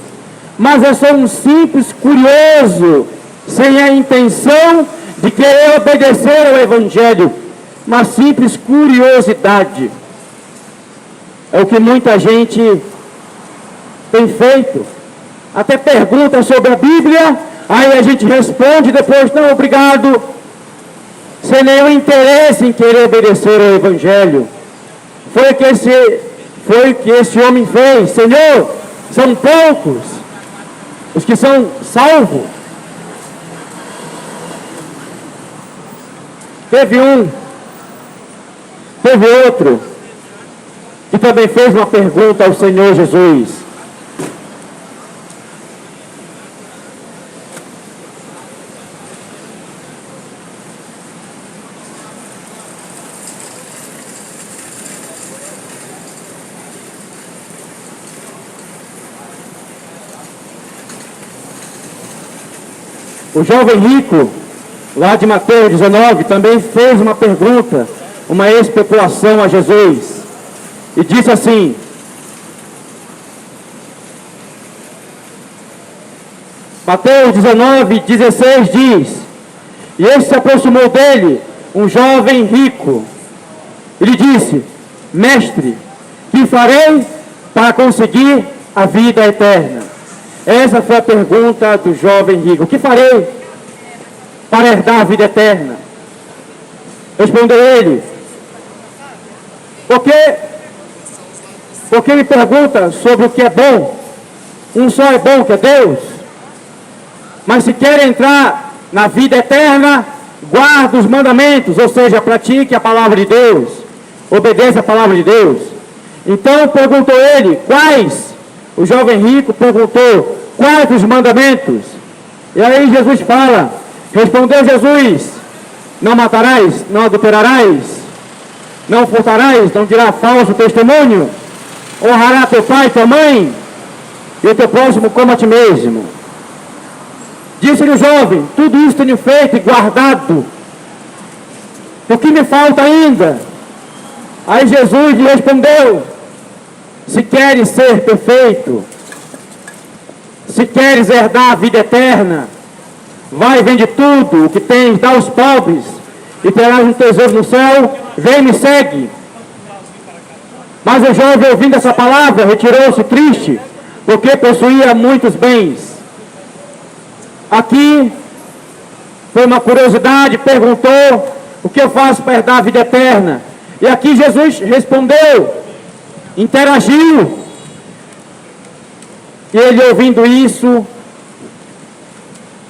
mas é só um simples curioso, sem a intenção de querer obedecer ao Evangelho, uma simples curiosidade. É o que muita gente tem feito. Até pergunta sobre a Bíblia, aí a gente responde depois: não, obrigado, sem nenhum interesse em querer obedecer ao Evangelho. Foi o que esse homem fez. Senhor, são poucos os que são salvos. Teve outro que também fez uma pergunta ao Senhor Jesus. O jovem rico, lá de Mateus 19, também fez uma pergunta, uma especulação a Jesus. E disse assim: Mateus 19:16 diz: e este se aproximou dele, um jovem rico. Ele disse: Mestre, que farei para conseguir a vida eterna? Essa foi a pergunta do jovem rico. O que farei para herdar a vida eterna? Respondeu ele: porque me pergunta sobre o que é bom. Um só é bom, que é Deus. Mas se quer entrar na vida eterna, guarda os mandamentos, ou seja, pratique a palavra de Deus, obedeça a palavra de Deus. Então perguntou ele: quais? O jovem rico perguntou: quais os mandamentos? E aí Jesus fala, respondeu Jesus: não matarás, não adulterarás, não furtarás, não dirá falso testemunho, honrará teu pai e tua mãe, e o teu próximo como a ti mesmo. Disse-lhe o jovem: tudo isso tenho feito e guardado. O que me falta ainda? Aí Jesus lhe respondeu: se queres ser perfeito, se queres herdar a vida eterna, vai, vende tudo o que tens, dá aos pobres, e terás um tesouro no céu, vem e me segue. Mas o jovem, ouvindo essa palavra, retirou-se triste, porque possuía muitos bens. Aqui Foi uma curiosidade, perguntou: o que eu faço para herdar a vida eterna? E aqui Jesus respondeu, interagiu. E ele, ouvindo isso,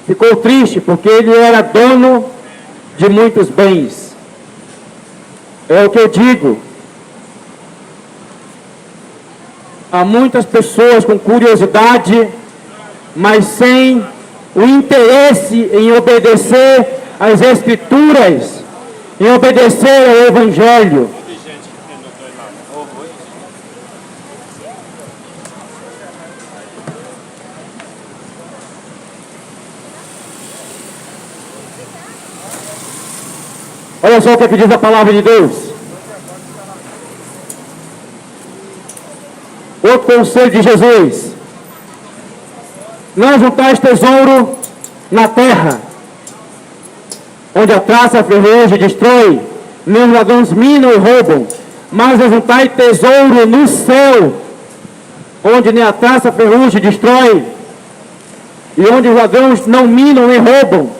ficou triste, porque ele era dono de muitos bens. É o que eu digo. Há muitas pessoas com curiosidade, mas sem o interesse em obedecer às Escrituras, em obedecer ao Evangelho. Olha só o que diz a palavra de Deus. Outro conselho de Jesus: não juntais tesouro na terra, onde a traça, a ferrugem destrói, nem os ladrões minam e roubam, mas juntai tesouro no céu, onde nem a traça, a ferrugem destrói, e onde os ladrões não minam nem roubam.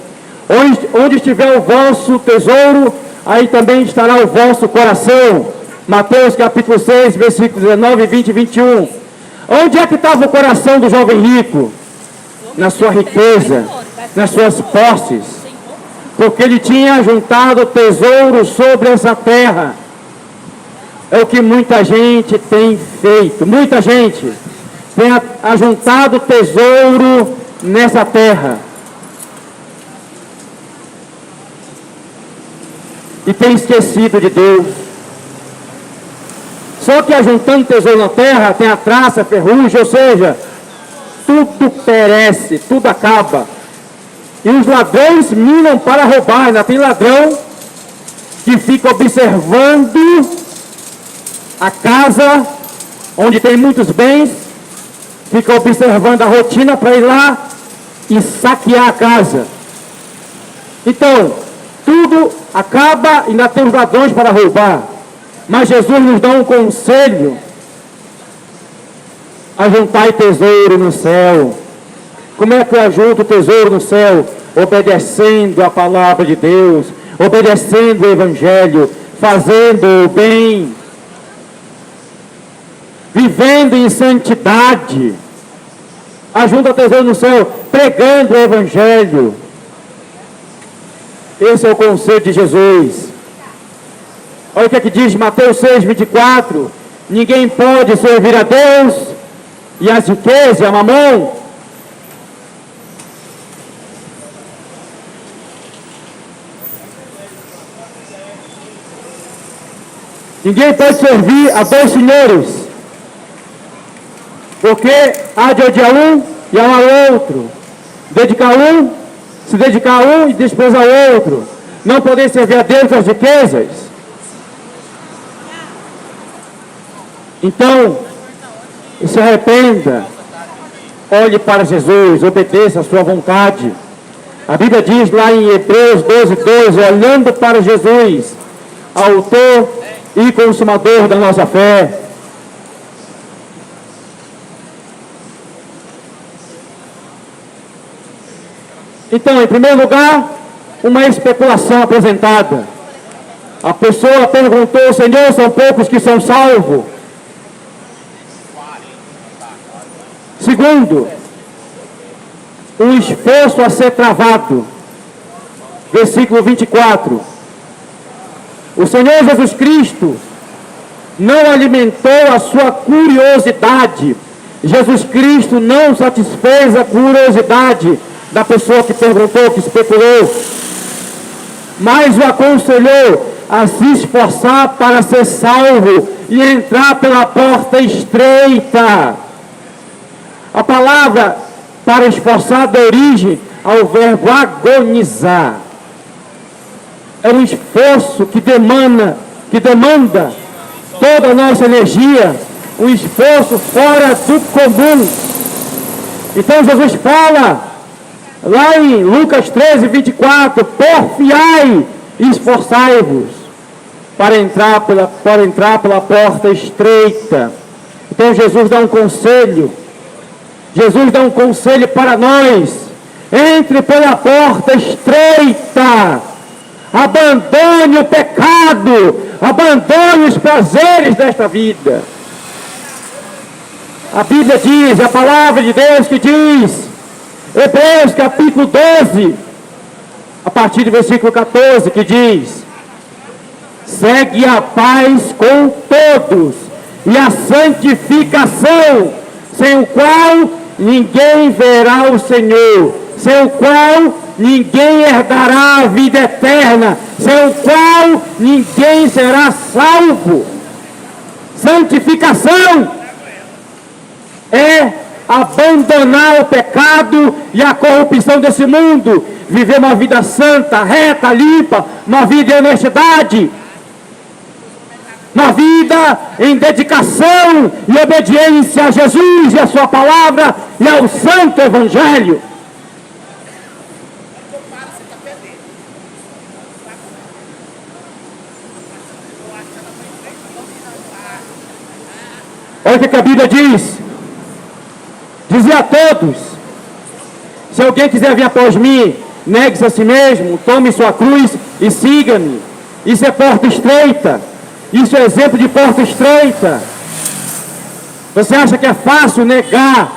Onde estiver o vosso tesouro, aí também estará o vosso coração. Mateus capítulo 6, versículos 19, 20 e 21. Onde é que estava o coração do jovem rico? Na sua riqueza, nas suas posses. Porque ele tinha juntado tesouro sobre essa terra. É o que muita gente tem feito. Muita gente tem ajuntado tesouro nessa terra. E tem esquecido de Deus. Só que ajuntando tesouro na terra, tem a traça, a ferrugem, ou seja, tudo perece, tudo acaba. E os ladrões minam para roubar. Ainda tem ladrão que fica observando a casa onde tem muitos bens, fica observando a rotina para ir lá e saquear a casa. Então, tudo acaba e ainda tem os ladrões para roubar. Mas Jesus nos dá um conselho: ajuntai tesouro no céu. Como é que eu ajunto tesouro no céu? Obedecendo a palavra de Deus, obedecendo o Evangelho, fazendo o bem, vivendo em santidade. Ajunta tesouro no céu, pregando o Evangelho. Esse é o conselho de Jesus. Olha o que é que diz Mateus 6, 24. Ninguém pode servir a Deus e as riquezas, a mamão. Ninguém pode servir a dois senhores, porque há de odiar um e amar o outro, se dedicar a um e desprezar o outro, não poder servir a Deus e as riquezas. Então, se arrependa, olhe para Jesus, obedeça a sua vontade. A Bíblia diz lá em Hebreus 12, 12, olhando para Jesus, autor e consumador da nossa fé. Então, em primeiro lugar, uma especulação apresentada. A pessoa perguntou: Senhor, são poucos que são salvos? Segundo, um esforço a ser travado. Versículo 24. O Senhor Jesus Cristo não alimentou a sua curiosidade. Jesus Cristo não satisfez a curiosidade da pessoa que perguntou, que especulou, mas o aconselhou a se esforçar para ser salvo e entrar pela porta estreita. A palavra para esforçar dá origem ao verbo agonizar. É um esforço que demanda toda a nossa energia, um esforço fora do comum. Então Jesus fala, lá em Lucas 13, 24, porfiai e esforçai-vos para entrar pela porta estreita. Então Jesus dá um conselho para nós, Entre pela porta estreita. Abandone o pecado. Abandone os prazeres desta vida. A Bíblia diz, a palavra de Deus que diz, Hebreus capítulo 12, a partir do versículo 14, que diz: segue a paz com todos e a santificação, sem o qual ninguém verá o Senhor, sem o qual ninguém herdará a vida eterna, sem o qual ninguém será salvo. Santificação é abandonar o pecado e a corrupção desse mundo, viver uma vida santa, reta, limpa, uma vida em honestidade, uma vida em dedicação e obediência a Jesus e a sua palavra e ao santo evangelho. Olha o que a Bíblia diz. Dizia a todos: se alguém quiser vir após mim, negue-se a si mesmo, tome sua cruz e siga-me. Isso é porta estreita. Isso é exemplo de porta estreita. Você acha que é fácil negar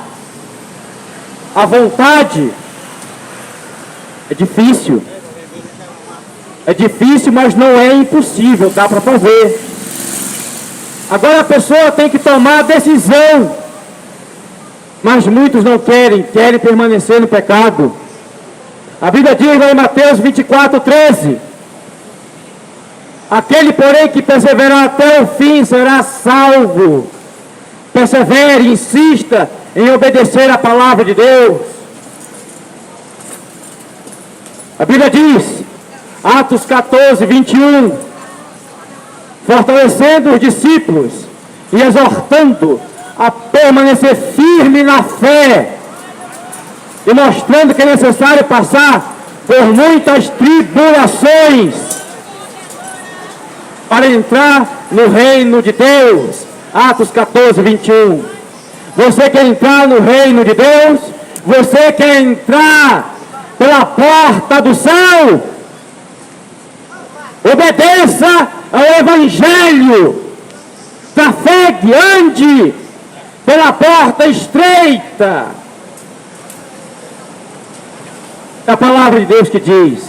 a vontade? É difícil. É difícil, mas não é impossível, dá para fazer. Agora a pessoa tem que tomar a decisão. Mas muitos não querem permanecer no pecado. A Bíblia diz lá em Mateus 24, 13: aquele, porém, que perseverar até o fim será salvo. Persevere, insista em obedecer a palavra de Deus. A Bíblia diz, Atos 14, 21, fortalecendo os discípulos e exortando a permanecer firme na fé e mostrando que é necessário passar por muitas tribulações para entrar no reino de Deus. Atos 14, 21. Você quer entrar no reino de Deus? Você quer entrar pela porta do céu? Obedeça ao evangelho. Trafegue, ande pela porta estreita. É a palavra de Deus que diz: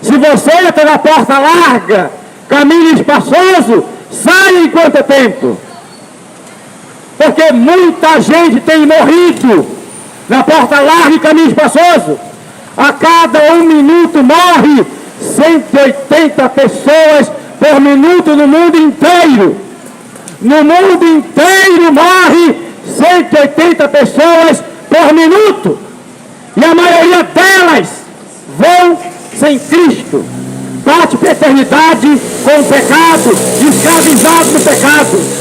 se você entra pela porta larga, caminho espaçoso, saia enquanto é tempo. Porque muita gente tem morrido na porta larga e caminho espaçoso. A cada 1 minuto morre 180 pessoas por minuto no mundo inteiro. No mundo inteiro morre 180 pessoas por minuto. E a maioria delas vão sem Cristo. Parte para a eternidade com o pecado, escravizado no pecado.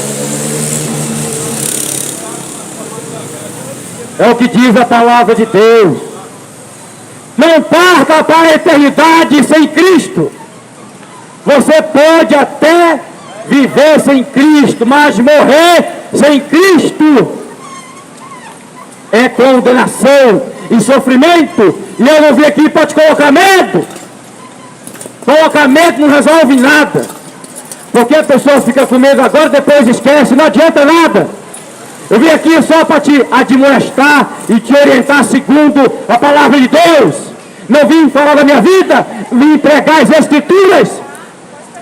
É o que diz a palavra de Deus. Não parta para a eternidade sem Cristo. Você pode até viver sem Cristo, mas morrer sem Cristo é condenação e sofrimento. E eu não vim aqui para te colocar medo. Colocar medo não resolve nada. Porque a pessoa fica com medo agora, depois esquece, não adianta nada. Eu vim aqui só para te admoestar e te orientar segundo a palavra de Deus. Não vim falar da minha vida, vim pregar as Escrituras,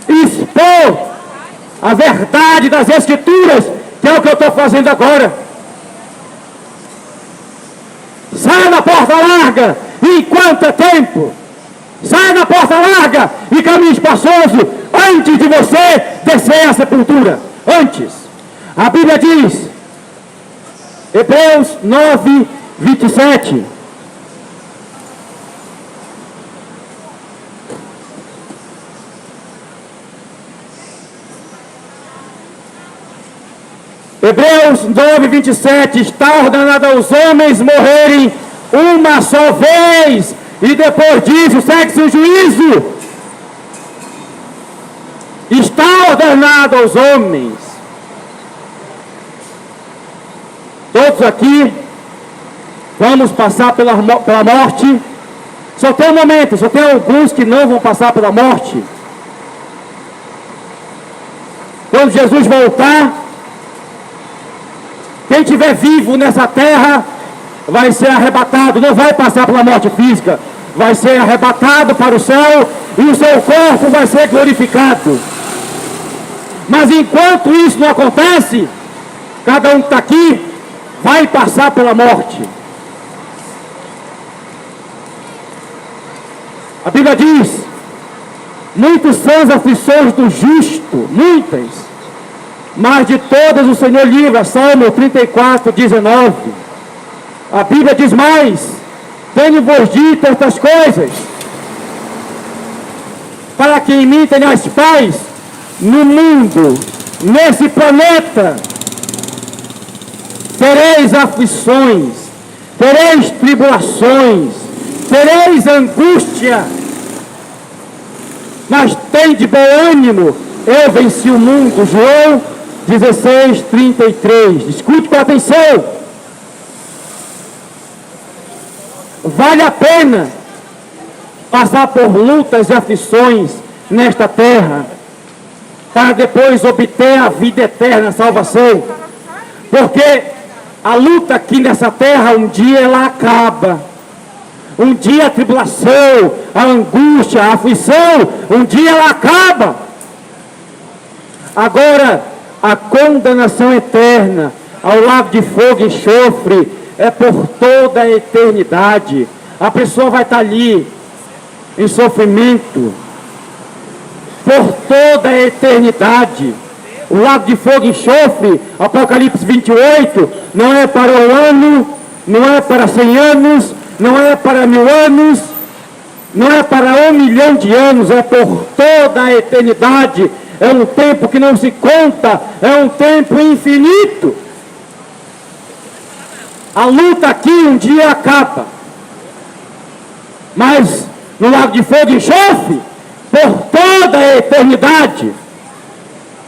expor a verdade das Escrituras, que é o que eu estou fazendo agora. Saia da porta larga, enquanto é tempo. Saia da porta larga e caminho espaçoso, antes de você descer a sepultura. Antes. A Bíblia diz, Hebreus 9, 27. Hebreus 9, 27, está ordenado aos homens morrerem uma só vez, e depois disso segue-se o juízo. Está ordenado aos homens. Todos aqui vamos passar pela morte Só tem um momento, só tem alguns que não vão passar pela morte. Quando Jesus voltar, quem estiver vivo nessa terra vai ser arrebatado, não vai passar pela morte física, vai ser arrebatado para o céu e o seu corpo vai ser glorificado. Mas enquanto isso não acontece, cada um que está aqui vai passar pela morte. A Bíblia diz: muitas são as aflições do justo, muitas, mas de todas o Senhor livra. Salmo 34, 19. A Bíblia diz mais: tenho-vos dito estas coisas, para que em mim tenhais paz. No mundo, nesse planeta, tereis aflições, tereis tribulações, tereis angústia, mas tende bom ânimo, eu venci o mundo. João 16, 33. Escute com atenção. Vale a pena passar por lutas e aflições nesta terra, para depois obter a vida eterna, a salvação. Porque a luta aqui nessa terra, um dia ela acaba. Um dia a tribulação, a angústia, a aflição, um dia ela acaba. Agora, a condenação eterna, ao lago de fogo e enxofre, é por toda a eternidade. A pessoa vai estar ali, em sofrimento, por toda a eternidade. O lago de fogo e enxofre, Apocalipse 28, não é para um ano, não é para 100 anos, não é para 1000 anos, não é para 1 milhão de anos, é por toda a eternidade. É um tempo que não se conta, é um tempo infinito. A luta aqui um dia acaba, mas no lago de fogo e enxofre, por toda a eternidade.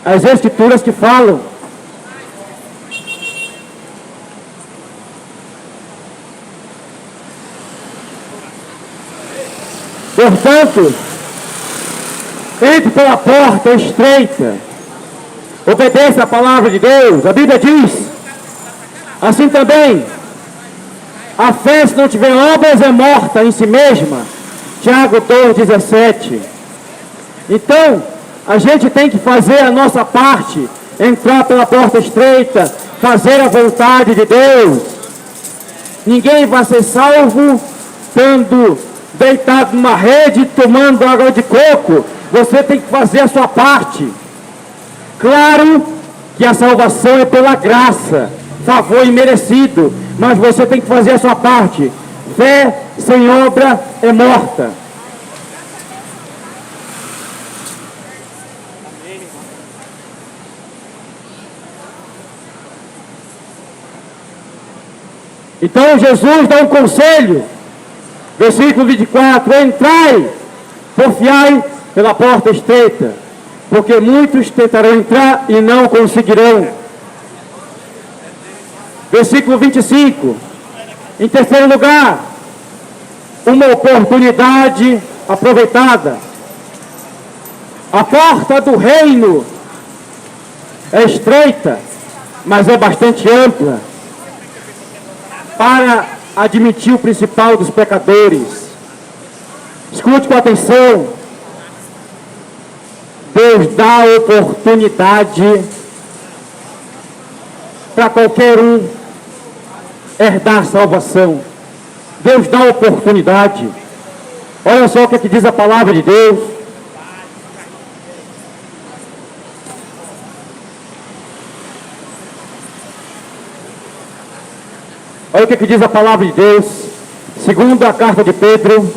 As escrituras que falam. Portanto, entre pela porta estreita, obedeça a palavra de Deus. A Bíblia diz, assim também, a fé, se não tiver obras, é morta em si mesma. Tiago 2,17. Então, a gente tem que fazer a nossa parte, entrar pela porta estreita, fazer a vontade de Deus. Ninguém vai ser salvo estando deitado numa rede, tomando água de coco. Você tem que fazer a sua parte. Claro que a salvação é pela graça, favor imerecido, mas você tem que fazer a sua parte. Fé sem obra é morta. Então Jesus dá um conselho, versículo 24: entrai, porfiai pela porta estreita, porque muitos tentarão entrar e não conseguirão. Versículo 25, em terceiro lugar, uma oportunidade aproveitada. A porta do reino é estreita, mas é bastante ampla, para admitir o principal dos pecadores. Escute com atenção. Deus dá oportunidade para qualquer um herdar a salvação. Deus dá oportunidade. Olha só o que diz a palavra de Deus. Olha o que diz a palavra de Deus, segundo a carta de Pedro,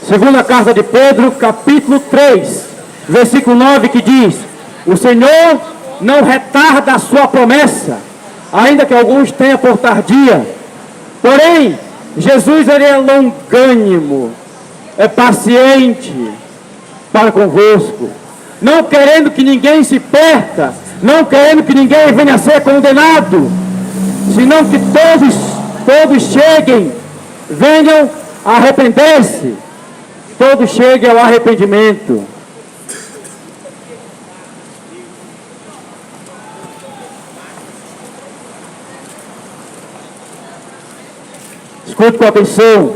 segunda carta de Pedro, capítulo 3, versículo 9, que diz: o Senhor não retarda a sua promessa, ainda que alguns tenham por tardia, porém, Jesus ele é longânimo, é paciente para convosco, não querendo que ninguém se perca, não querendo que ninguém venha a ser condenado, senão que todos cheguem, venham a arrepender-se, todos cheguem ao arrependimento. Escute com atenção,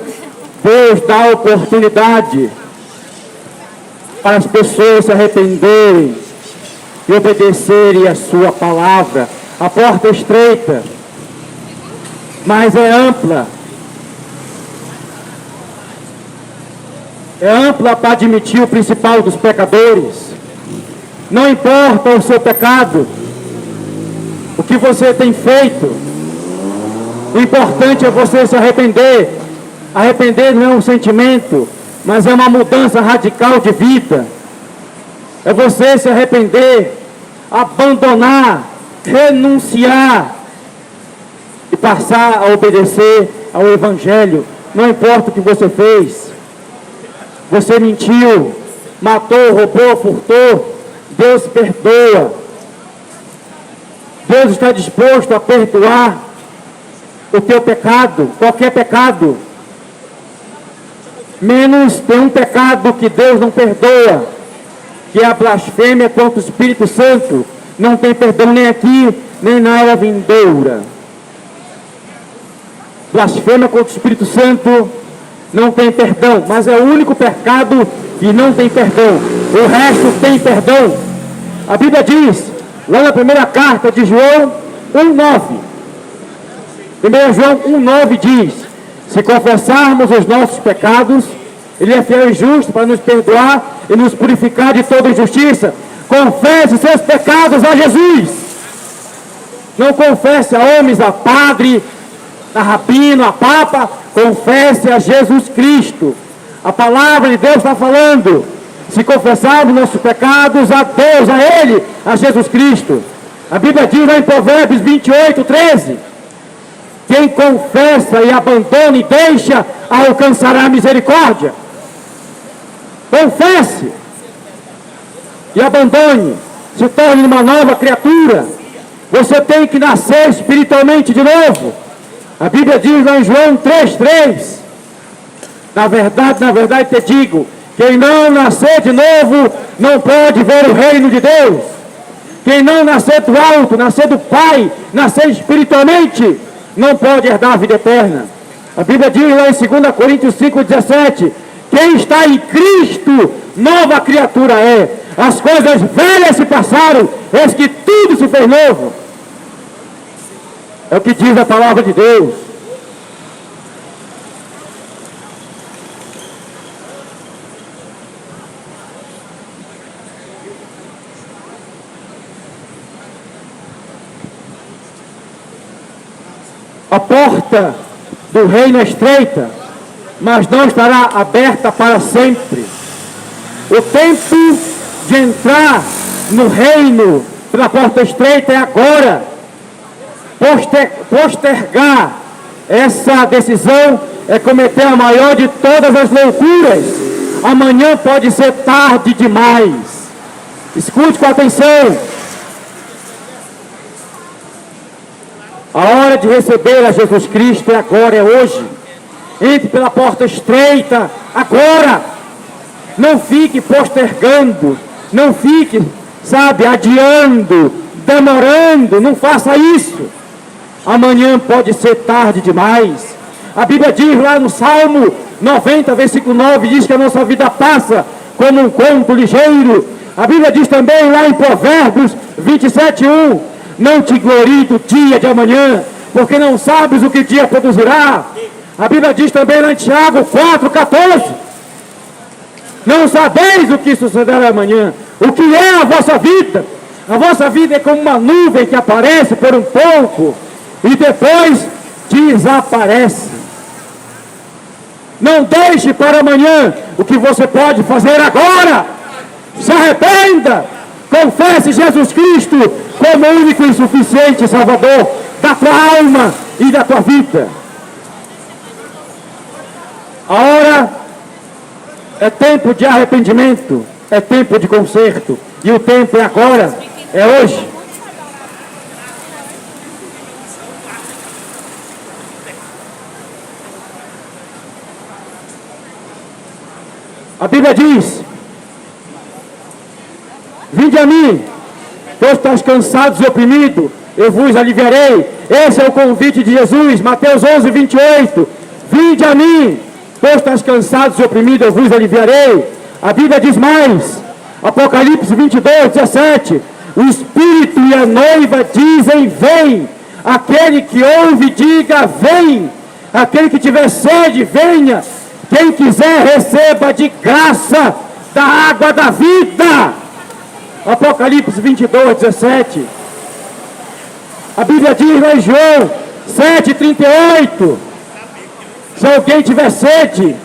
Deus dá oportunidade para as pessoas se arrependerem e obedecerem a sua palavra. A porta é estreita, mas é ampla. É ampla para admitir o principal dos pecadores. Não importa o seu pecado, o que você tem feito. O importante é você se arrepender. Arrepender não é um sentimento, mas é uma mudança radical de vida. É você se arrepender, abandonar, renunciar e passar a obedecer ao Evangelho. Não importa o que você fez. Você mentiu, matou, roubou, furtou. Deus perdoa. Deus está disposto a perdoar o teu pecado, qualquer pecado. Menos tem um pecado que Deus não perdoa, que é a blasfêmia contra o Espírito Santo. Não tem perdão nem aqui, nem na era vindoura. Blasfêmia contra o Espírito Santo não tem perdão, mas é o único pecado que não tem perdão. O resto tem perdão. A Bíblia diz, lá na primeira carta de João 1,9. 1 João 1,9 diz: se confessarmos os nossos pecados, Ele é fiel e justo para nos perdoar e nos purificar de toda injustiça. Confesse seus pecados a Jesus. Não confesse a homens, a padre, a rabino, a papa. Confesse a Jesus Cristo. A palavra de Deus está falando. Se confessarmos nossos pecados a Deus, a Ele, a Jesus Cristo. A Bíblia diz lá em Provérbios 28:13. Quem confessa e abandona e deixa, alcançará a misericórdia. Confesse e abandone, se torne uma nova criatura. Você tem que nascer espiritualmente de novo. A Bíblia diz lá em João 3:3. Na verdade te digo, quem não nascer de novo, não pode ver o reino de Deus. Quem não nascer do alto, nascer do Pai, nascer espiritualmente, não pode herdar a vida eterna. A Bíblia diz lá em 2 Coríntios 5:17, quem está em Cristo, nova criatura é. As coisas velhas se passaram, eis que tudo se fez novo. É o que diz a palavra de Deus. A porta do reino é estreita, mas não estará aberta para sempre. O tempo de entrar no reino pela porta estreita é agora. Postergar essa decisão é cometer a maior de todas as loucuras. Amanhã pode ser tarde demais. Escute com atenção. A hora de receber a Jesus Cristo é agora, é hoje. Entre pela porta estreita, agora. Não fique postergando, não fique, adiando, demorando, não faça isso. Amanhã pode ser tarde demais. A Bíblia diz lá no Salmo 90, versículo 9, diz que a nossa vida passa como um conto ligeiro. A Bíblia diz também lá em Provérbios 27:1, não te glorie do dia de amanhã, porque não sabes o que o dia produzirá. A Bíblia diz também lá em Tiago 4:14, não sabeis o que sucederá amanhã. O que é a vossa vida? A vossa vida é como uma nuvem que aparece por um pouco e depois desaparece. Não deixe para amanhã o que você pode fazer agora. Se arrependa. Confesse Jesus Cristo como o único e suficiente Salvador da tua alma e da tua vida. A hora é tempo de arrependimento, é tempo de conserto, E o tempo é agora, é hoje. A Bíblia diz: vinde a mim, todos estáis cansados e oprimidos, eu vos aliviarei. Esse é o convite de Jesus, Mateus 11, 28. Vinde a mim, todos estáis cansados e oprimidos, eu vos aliviarei. A Bíblia diz mais, Apocalipse 22, 17. O Espírito e a noiva dizem: vem. Aquele que ouve, diga: vem. Aquele que tiver sede, venha. Quem quiser, receba de graça da água da vida. Apocalipse 22, 17. A Bíblia diz lá em João 7, 38. Se alguém tiver sede,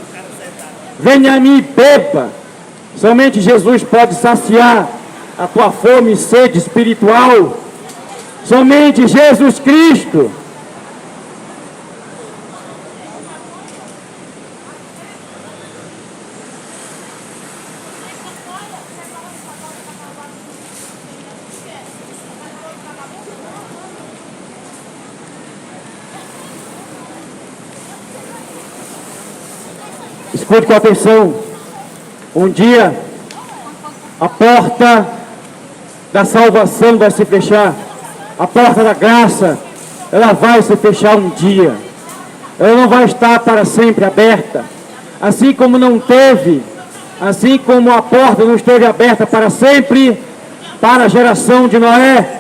venha a mim e beba. Somente Jesus pode saciar a tua fome e sede espiritual. Somente Jesus Cristo. Escute com atenção. Um dia, a porta da salvação vai se fechar. A porta da graça, ela vai se fechar um dia. Ela não vai estar para sempre aberta. Assim como não teve, assim como a porta não esteve aberta para sempre, para a geração de Noé.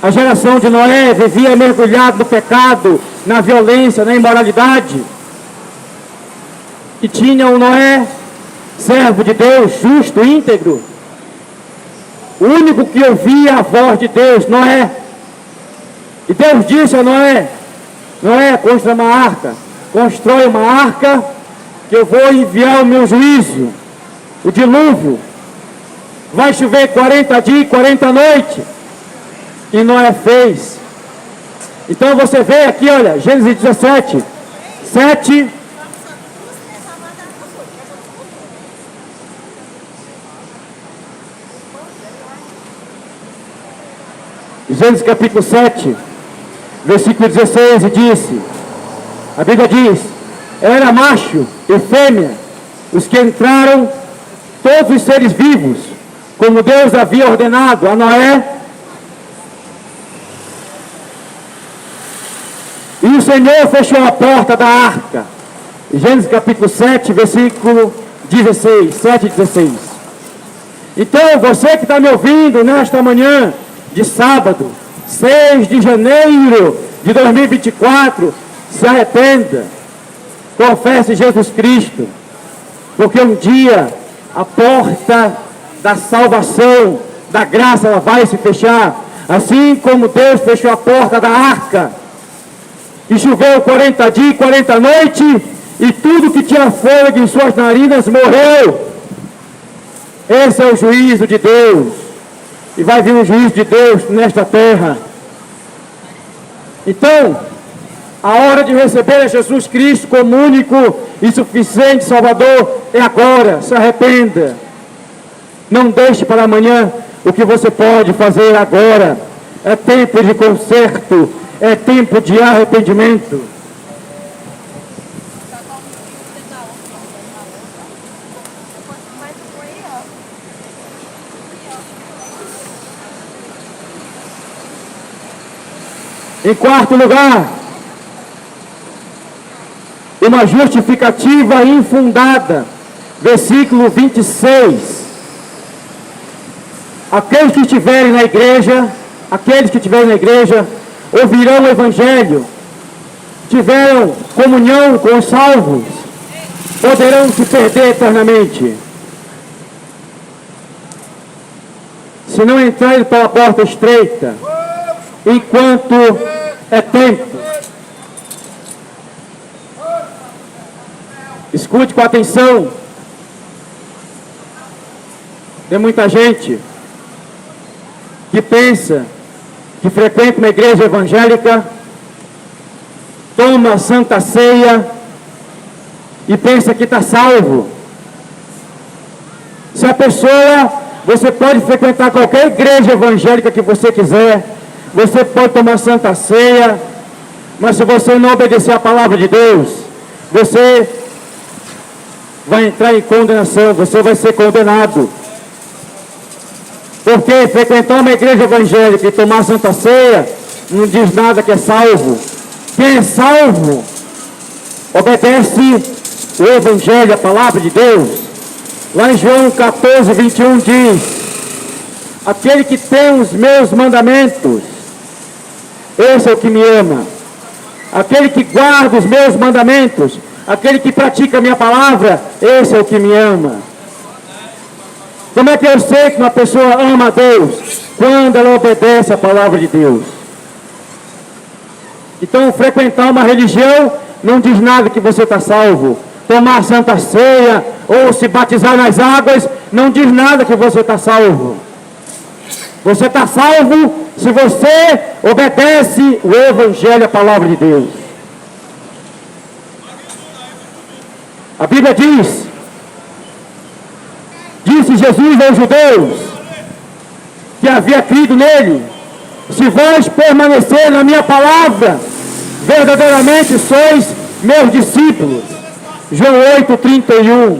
A geração de Noé vivia mergulhado no pecado, na violência, na imoralidade. E tinha o Noé, servo de Deus, justo, íntegro. O único que ouvia a voz de Deus, Noé. E Deus disse a Noé: Noé, constrói uma arca, que eu vou enviar o meu juízo, o dilúvio. Vai chover 40 dias e 40 noites. E Noé fez. Então você vê aqui, olha, Gênesis 17, 7. Gênesis capítulo 7, versículo 16, e disse, a Bíblia diz: era macho e fêmea os que entraram, todos os seres vivos, como Deus havia ordenado a Noé. E o Senhor fechou a porta da arca. Gênesis capítulo 7, versículo 16, 7 e 16. Então, você que está me ouvindo nesta manhã de sábado, 6 de janeiro de 2024, se arrependa, confesse Jesus Cristo, porque um dia a porta da salvação, da graça, ela vai se fechar, assim como Deus fechou a porta da arca, e choveu 40 dias e 40 noites, e tudo que tinha fôlego em suas narinas morreu. Esse é o juízo de Deus. E vai vir o juízo de Deus nesta terra. Então, a hora de receber a Jesus Cristo como único e suficiente Salvador é agora. Se arrependa. Não deixe para amanhã o que você pode fazer agora. É tempo de conserto. É tempo de arrependimento. Em quarto lugar, uma justificativa infundada. Versículo 26. Aqueles que estiverem na igreja, ouvirão o Evangelho, tiveram comunhão com os salvos, poderão se perder eternamente. Se não entrarem pela porta estreita, enquanto é tempo. Escute com atenção. Tem muita gente que pensa que frequenta uma igreja evangélica, toma santa ceia e pensa que está salvo. Se a pessoa, você pode frequentar qualquer igreja evangélica que você quiser, você pode tomar santa ceia, mas se você não obedecer a palavra de Deus, você vai entrar em condenação, você vai ser condenado. Porque frequentar uma igreja evangélica e tomar santa ceia não diz nada que é salvo. Quem é salvo obedece o evangelho, a palavra de Deus. Lá em João 14, 21 diz: aquele que tem os meus mandamentos, esse é o que me ama. Aquele que guarda os meus mandamentos, aquele que pratica a minha palavra, esse é o que me ama. Como é que eu sei que uma pessoa ama a Deus? Quando ela obedece a palavra de Deus. Então, frequentar uma religião não diz nada que você está salvo. Tomar santa ceia ou se batizar nas águas não diz nada que você está salvo. Você está salvo se você obedece o evangelho, a palavra de Deus. A Bíblia diz: disse Jesus aos judeus que havia crido nele: se vós permanecer na minha palavra, verdadeiramente sois meus discípulos. João 8:31.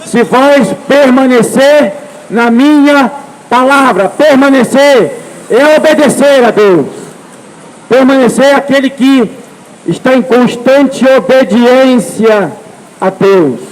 Se vós permanecer na minha palavra, permanecer é obedecer a Deus. Permanecer é aquele que está em constante obediência a Deus.